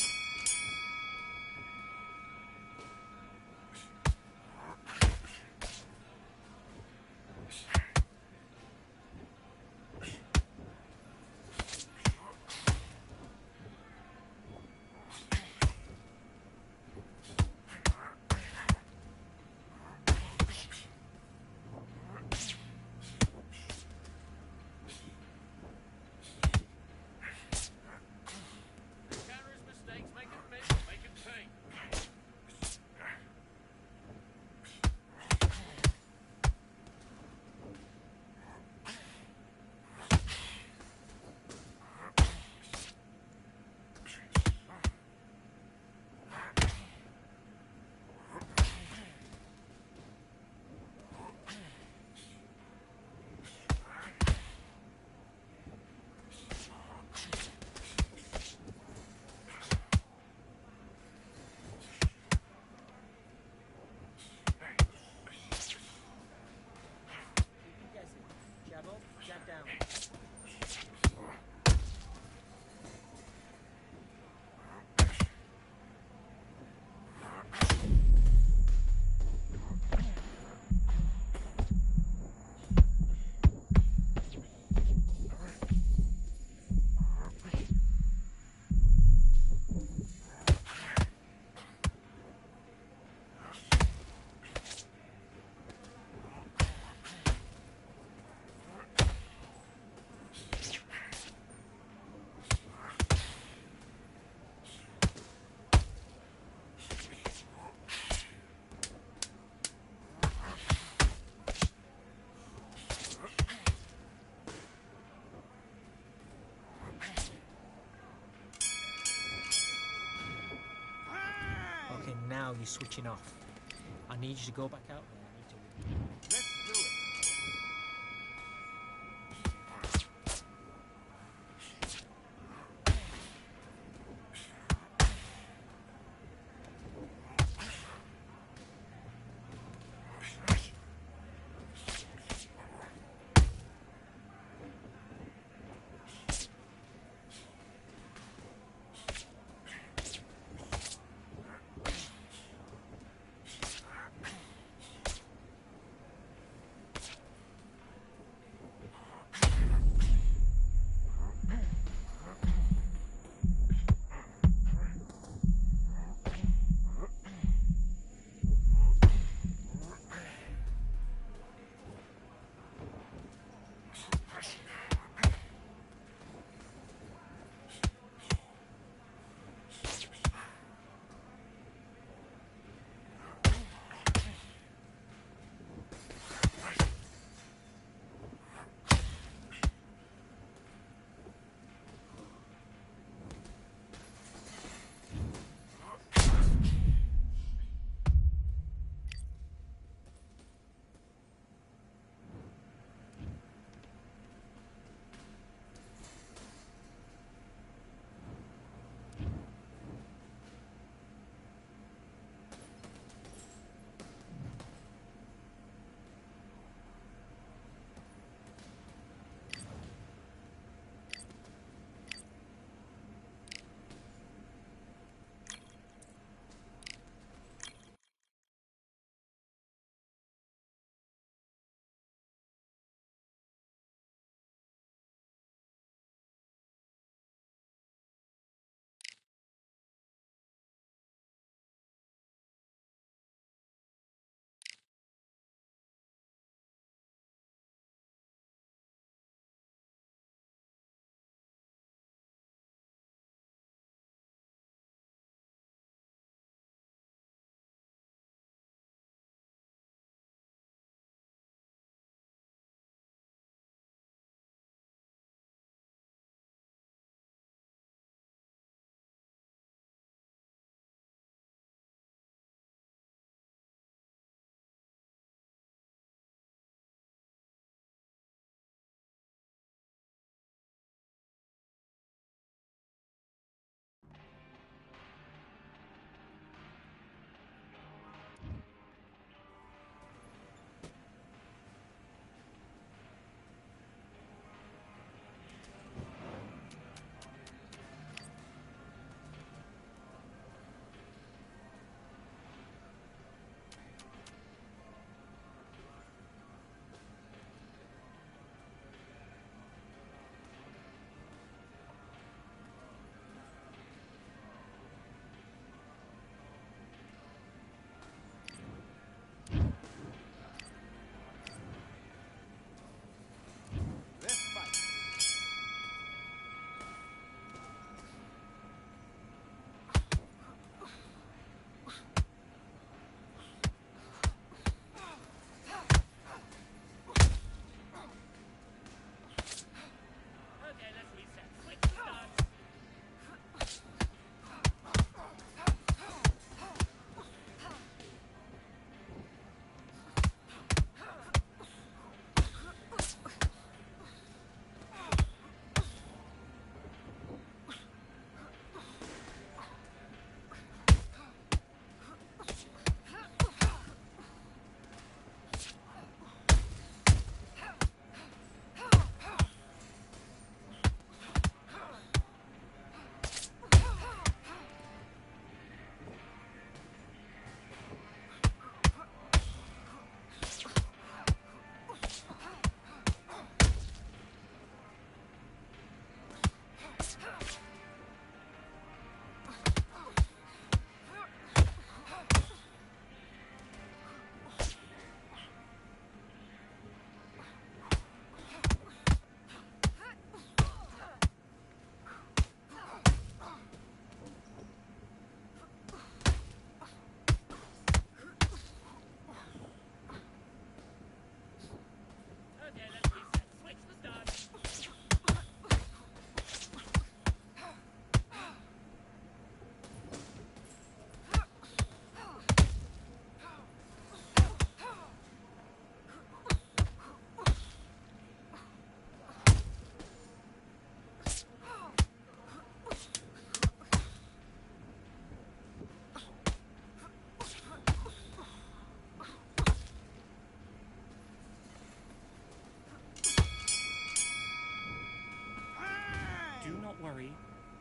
Speaker 4: when you're switching off. I need you to go back out there. I need to win.
Speaker 1: Let's do it.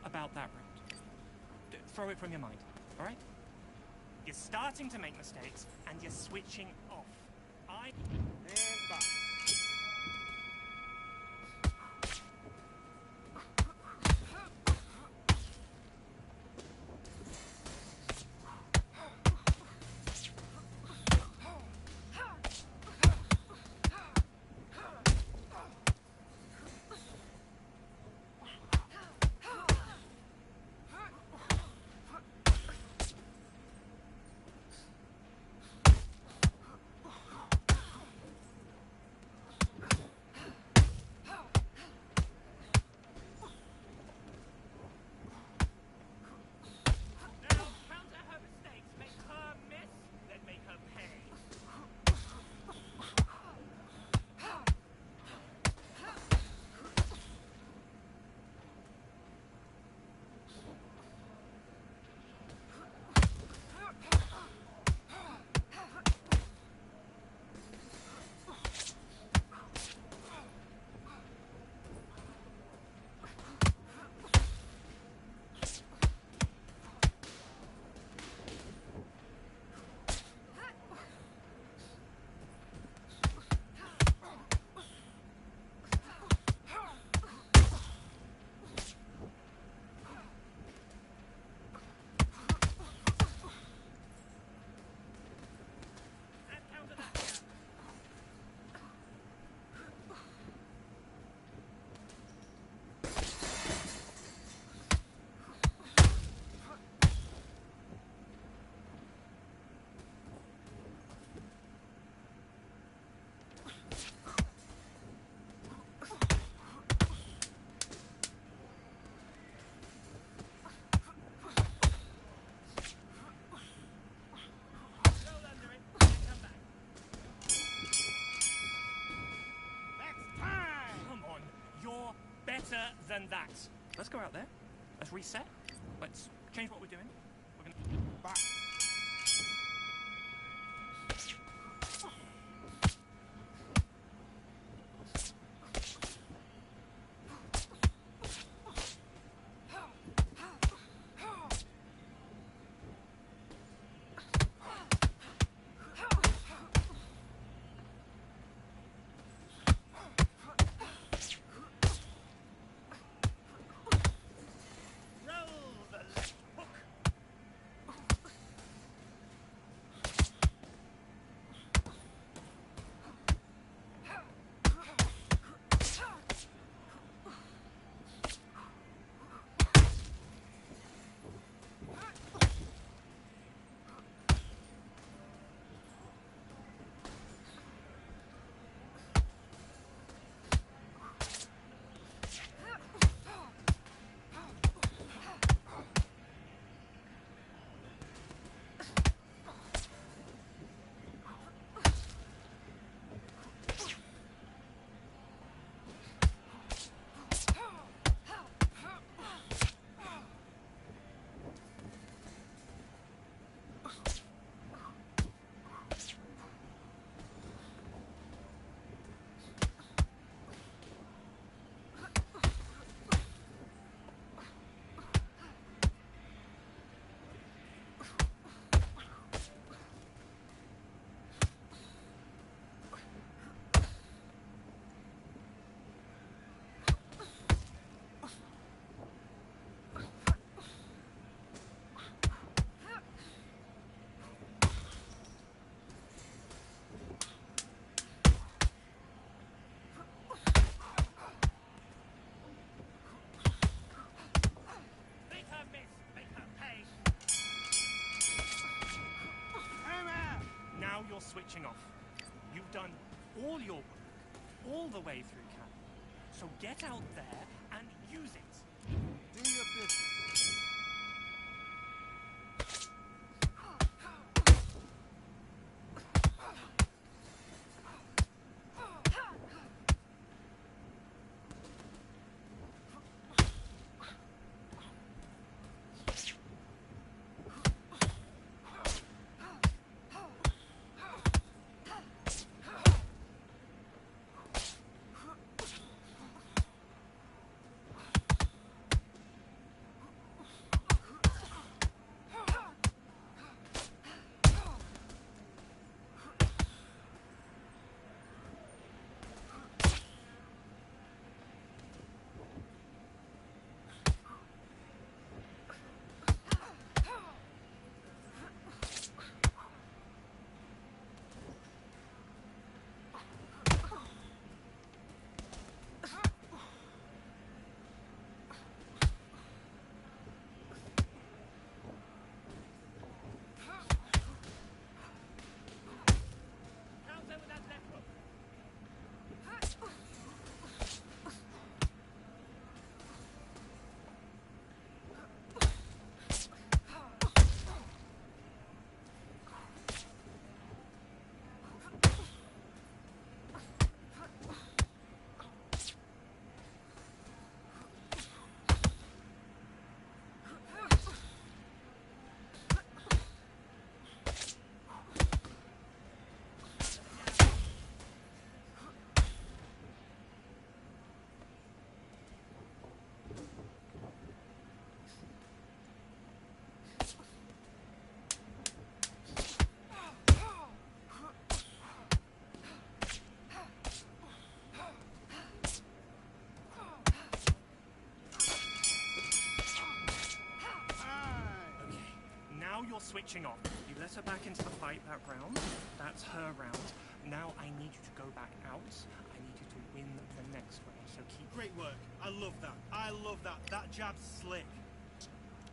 Speaker 6: about that round. Throw it from your mind, all right? You're starting to make mistakes, and you're switching off.
Speaker 1: And back.
Speaker 6: Better than that. Let's go out there. Let's reset. Let's change what we're doing. We're gonna
Speaker 1: Back.
Speaker 6: You're switching off. You've done all your work, all the way through camp. So get out there and use it.
Speaker 1: Do your business.
Speaker 6: you're switching off. You let her back into the fight that round. That's her round. Now I need you to go back out. I need you to win the next round. So keep...
Speaker 5: Great work. I love that. I love that. That jab's slick.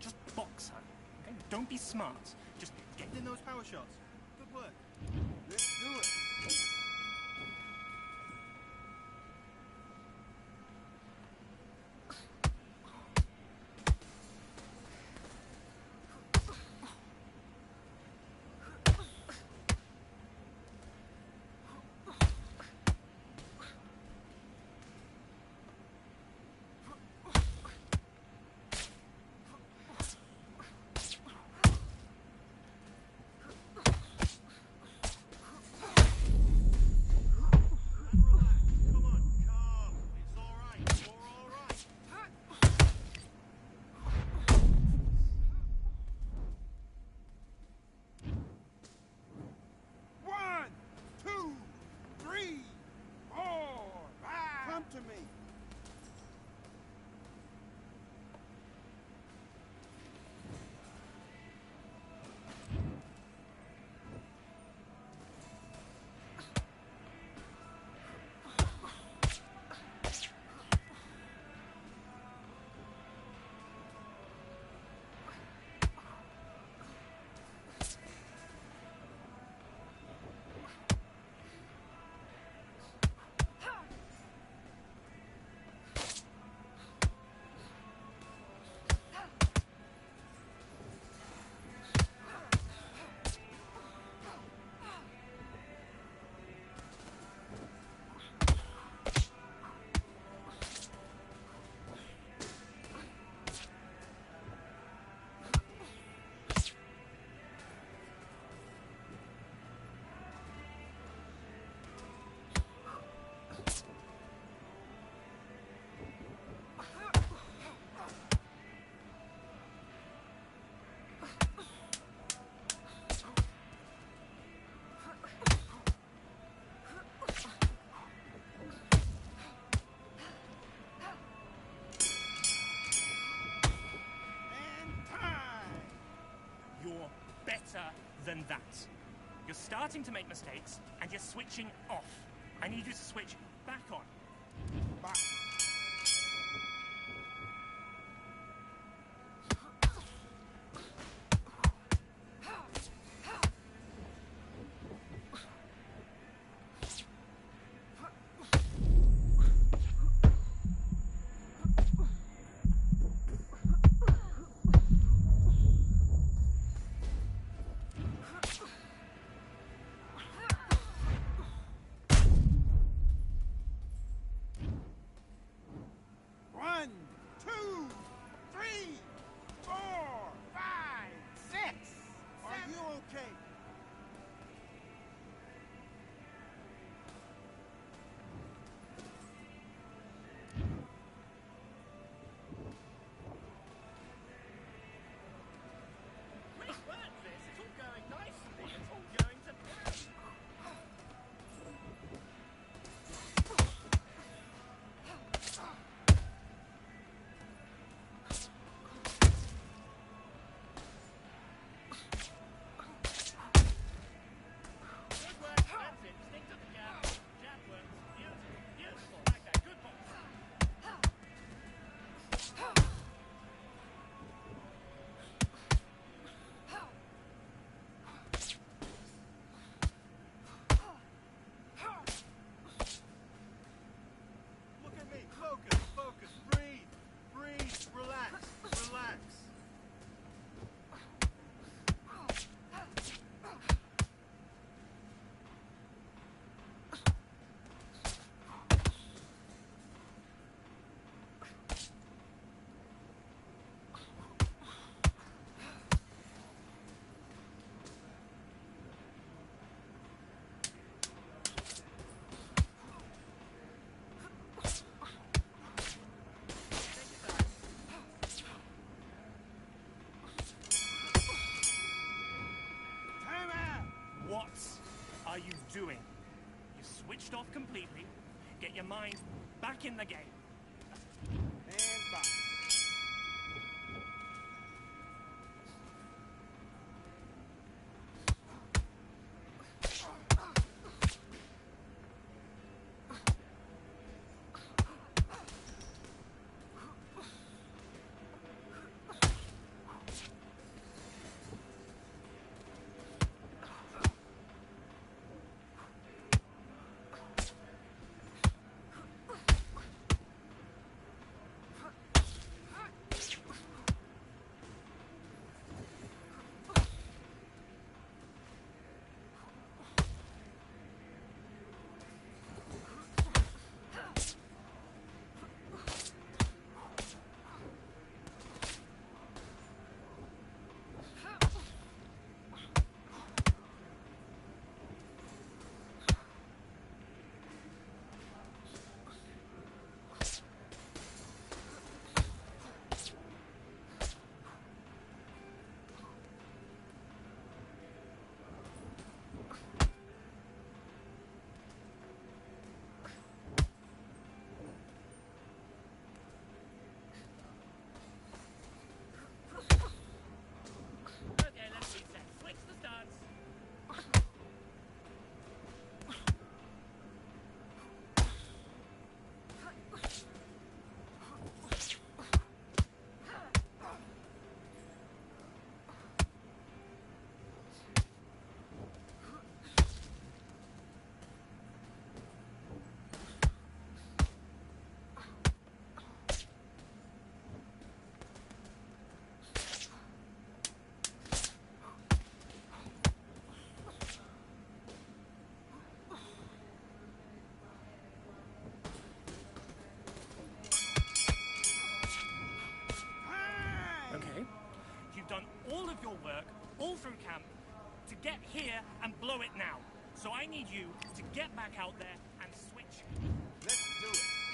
Speaker 6: Just box her. Okay? Don't be smart. Just
Speaker 5: Get in those power shots. Good work.
Speaker 1: Let's do it.
Speaker 5: Come on, calm. It's all right. You're all right.
Speaker 1: 1, 2, 3, 4, 5. Come to me.
Speaker 6: You're better than that. You're starting to make mistakes, and you're switching off. I need you to switch back on.
Speaker 1: Back. One, two, three, 4, 5, 6. Are you okay?
Speaker 6: Great work, Liz. It's all going nicely. It's all going to plan. Good work. That's it. Stick to the jab. Jab works. Beautiful. Beautiful. Like that. Good box.
Speaker 5: Look at me. Focus. Focus. Breathe. Breathe. Relax. Relax.
Speaker 1: Time out.
Speaker 6: What are you doing? You switched off completely. Get your mind back in the game.
Speaker 1: And back.
Speaker 6: You've done all of your work, all through camp, to get here and blow it now. So I need you to get back out there and switch.
Speaker 1: Let's do it.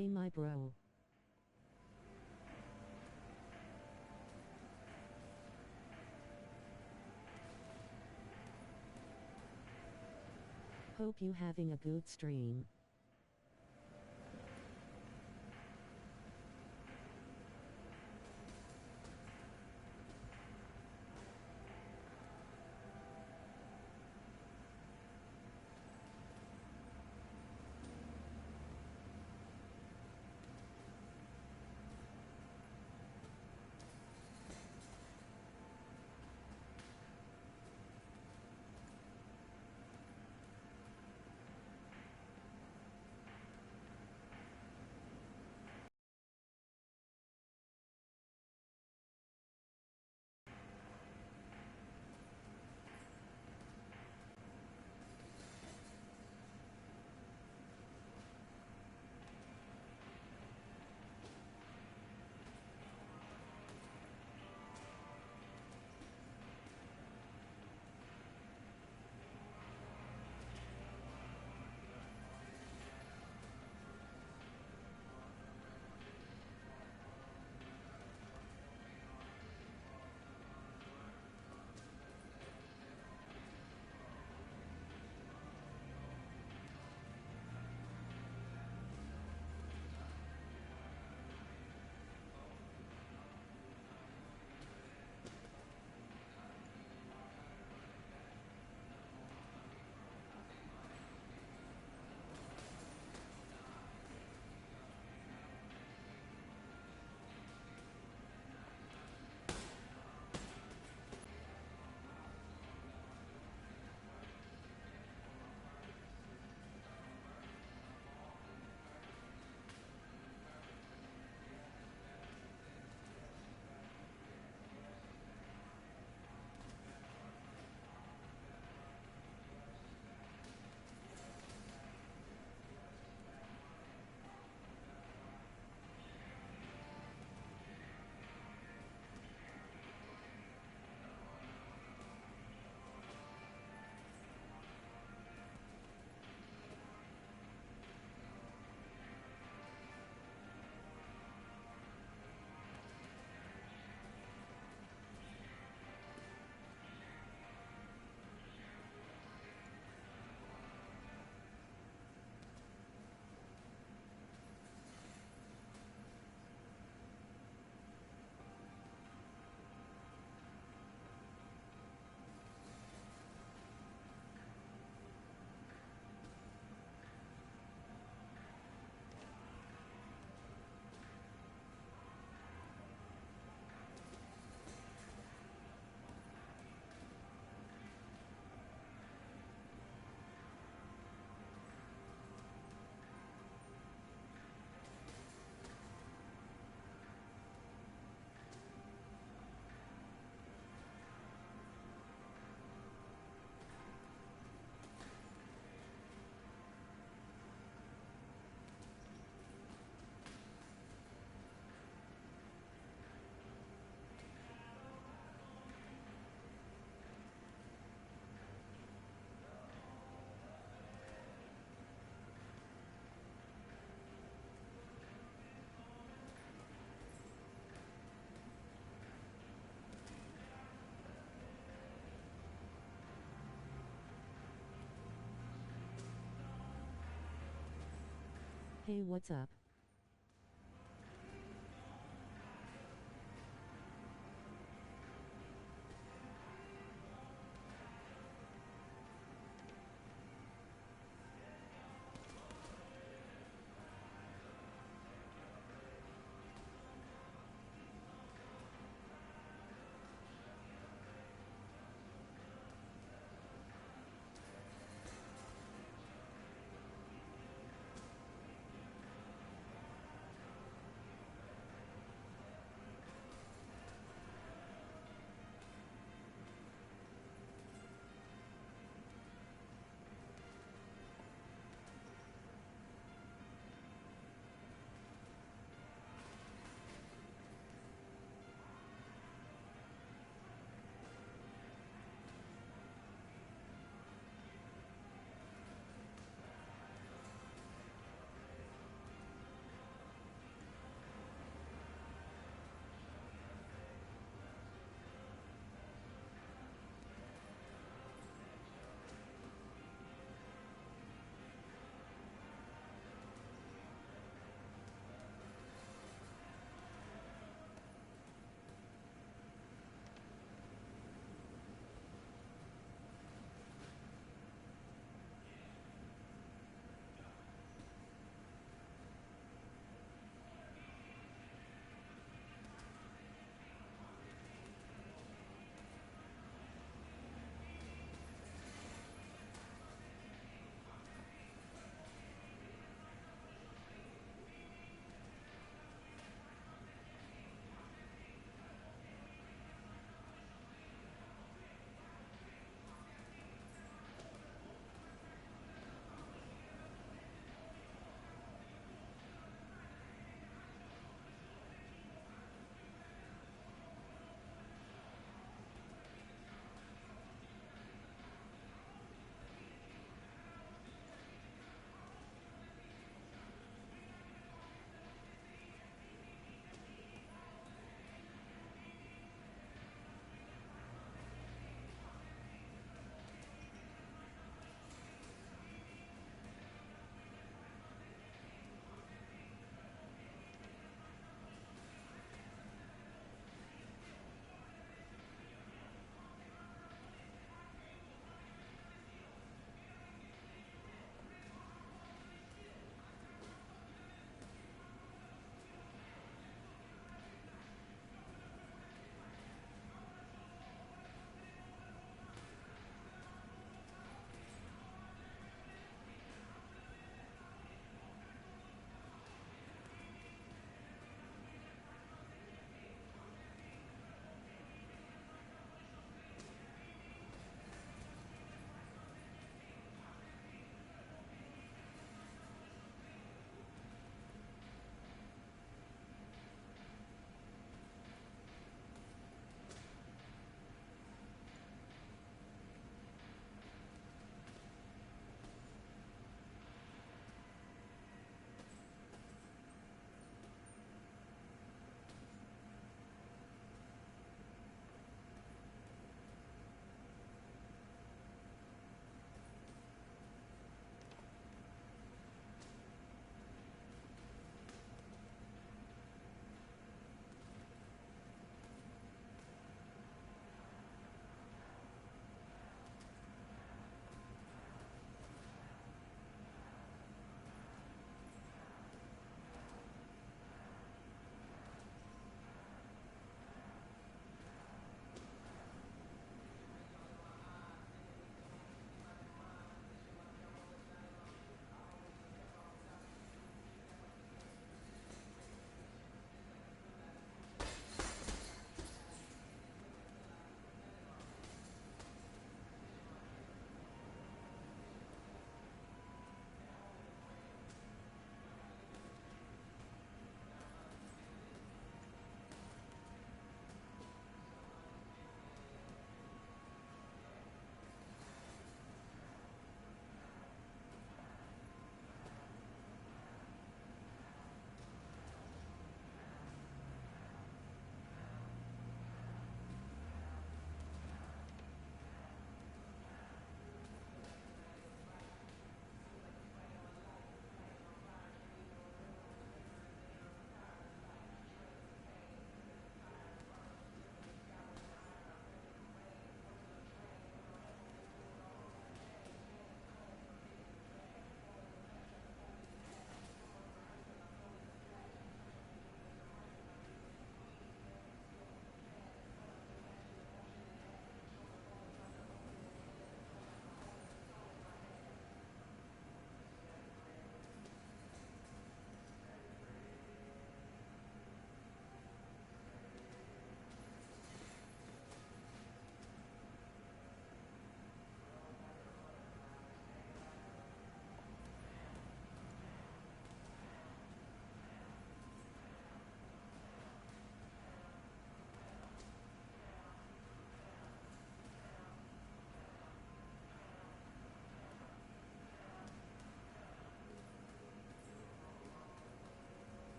Speaker 7: Hey my bro. Hope you having a good stream. Hey, what's up?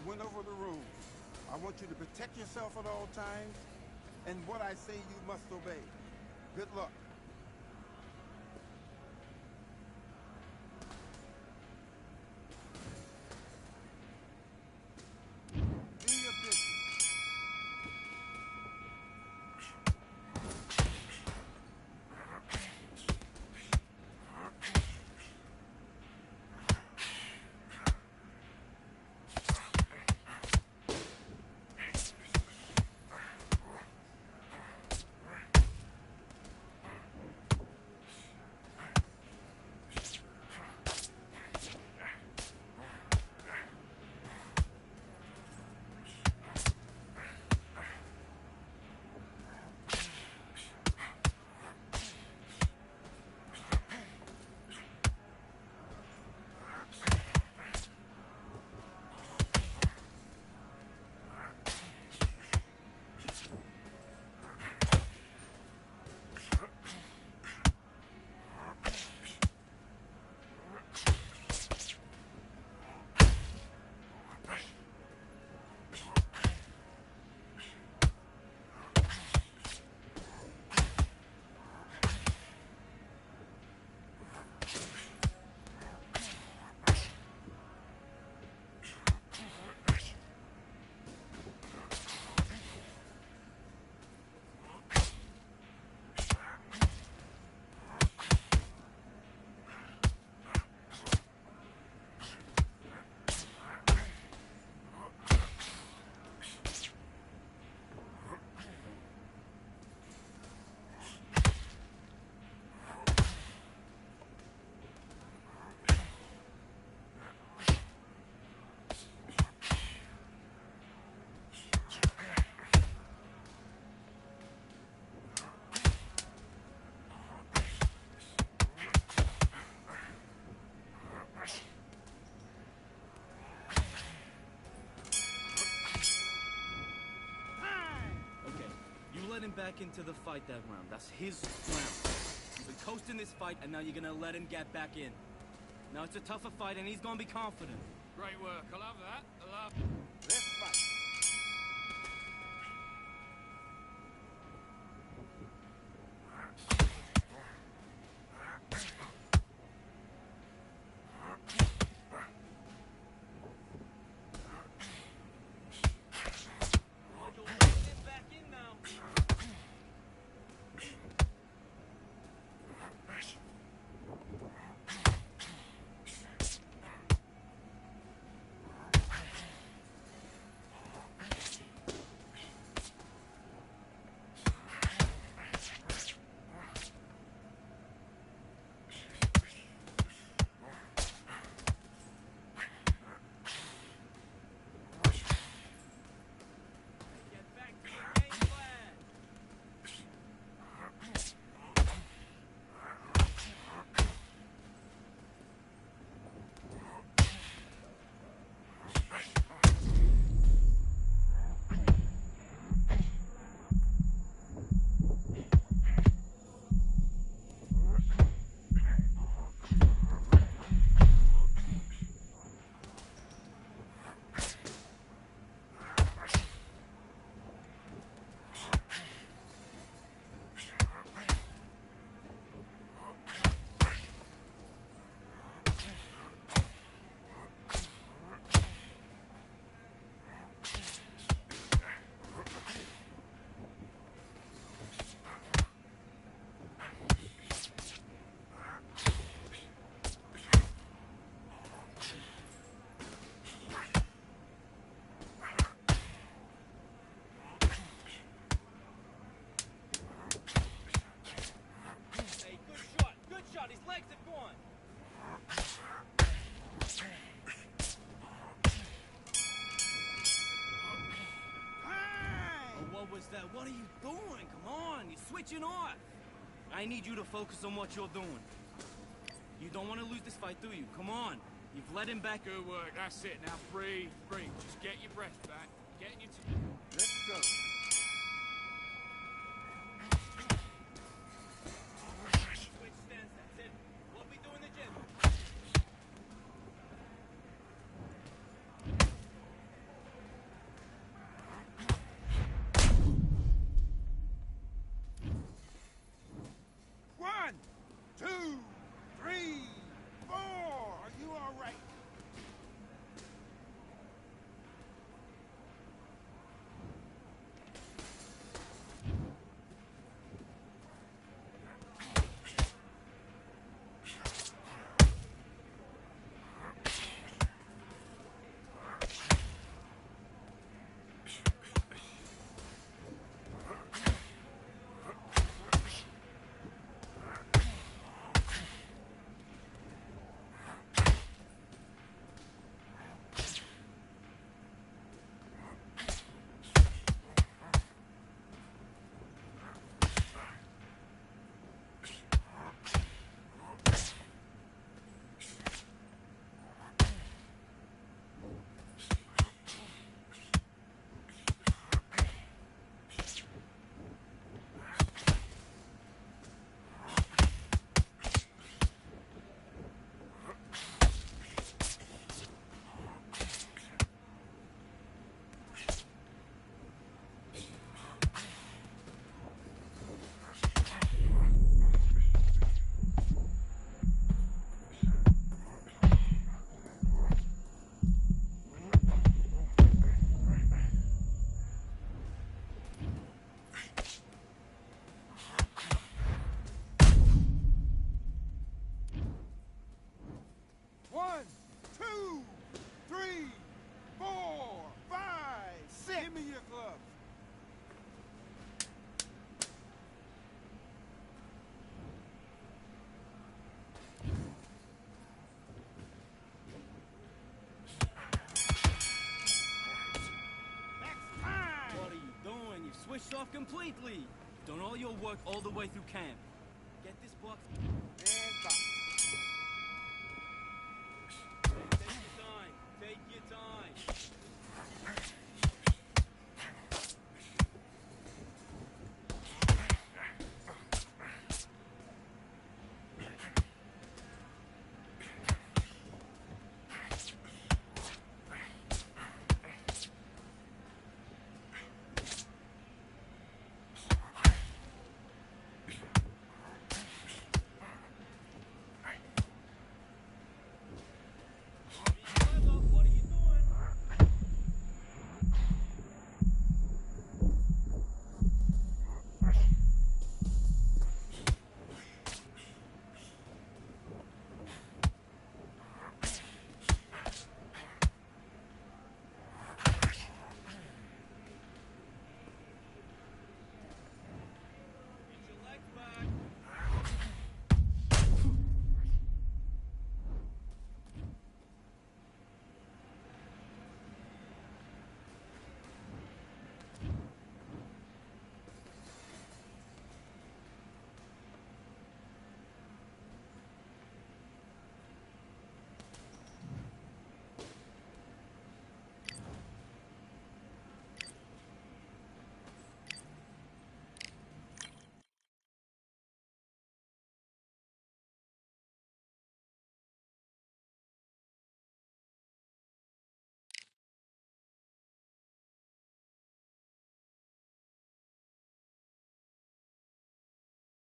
Speaker 8: went over the rules. I want you to protect yourself at all times, and what I say you must obey. Good luck. Do your business.
Speaker 5: Let him back into the fight that round. That's his round. You've been coasting this fight, and now you're gonna let him get back in. Now it's a tougher fight, and he's gonna be confident.
Speaker 1: Great work. I love that. I love...
Speaker 8: Let's fight.
Speaker 5: that? What are you doing? Come on, you're switching off. I need you to focus on what you're doing. You don't want to lose this fight, do you? Come on. You've let him back.
Speaker 1: Good work. That's it. Now breathe, breathe. Just get your breath back. Get in your...
Speaker 8: Let's go.
Speaker 5: Switch stance, that's it. What we do in the gym. switched off completely. Done all your work all the way through camp. Get this box.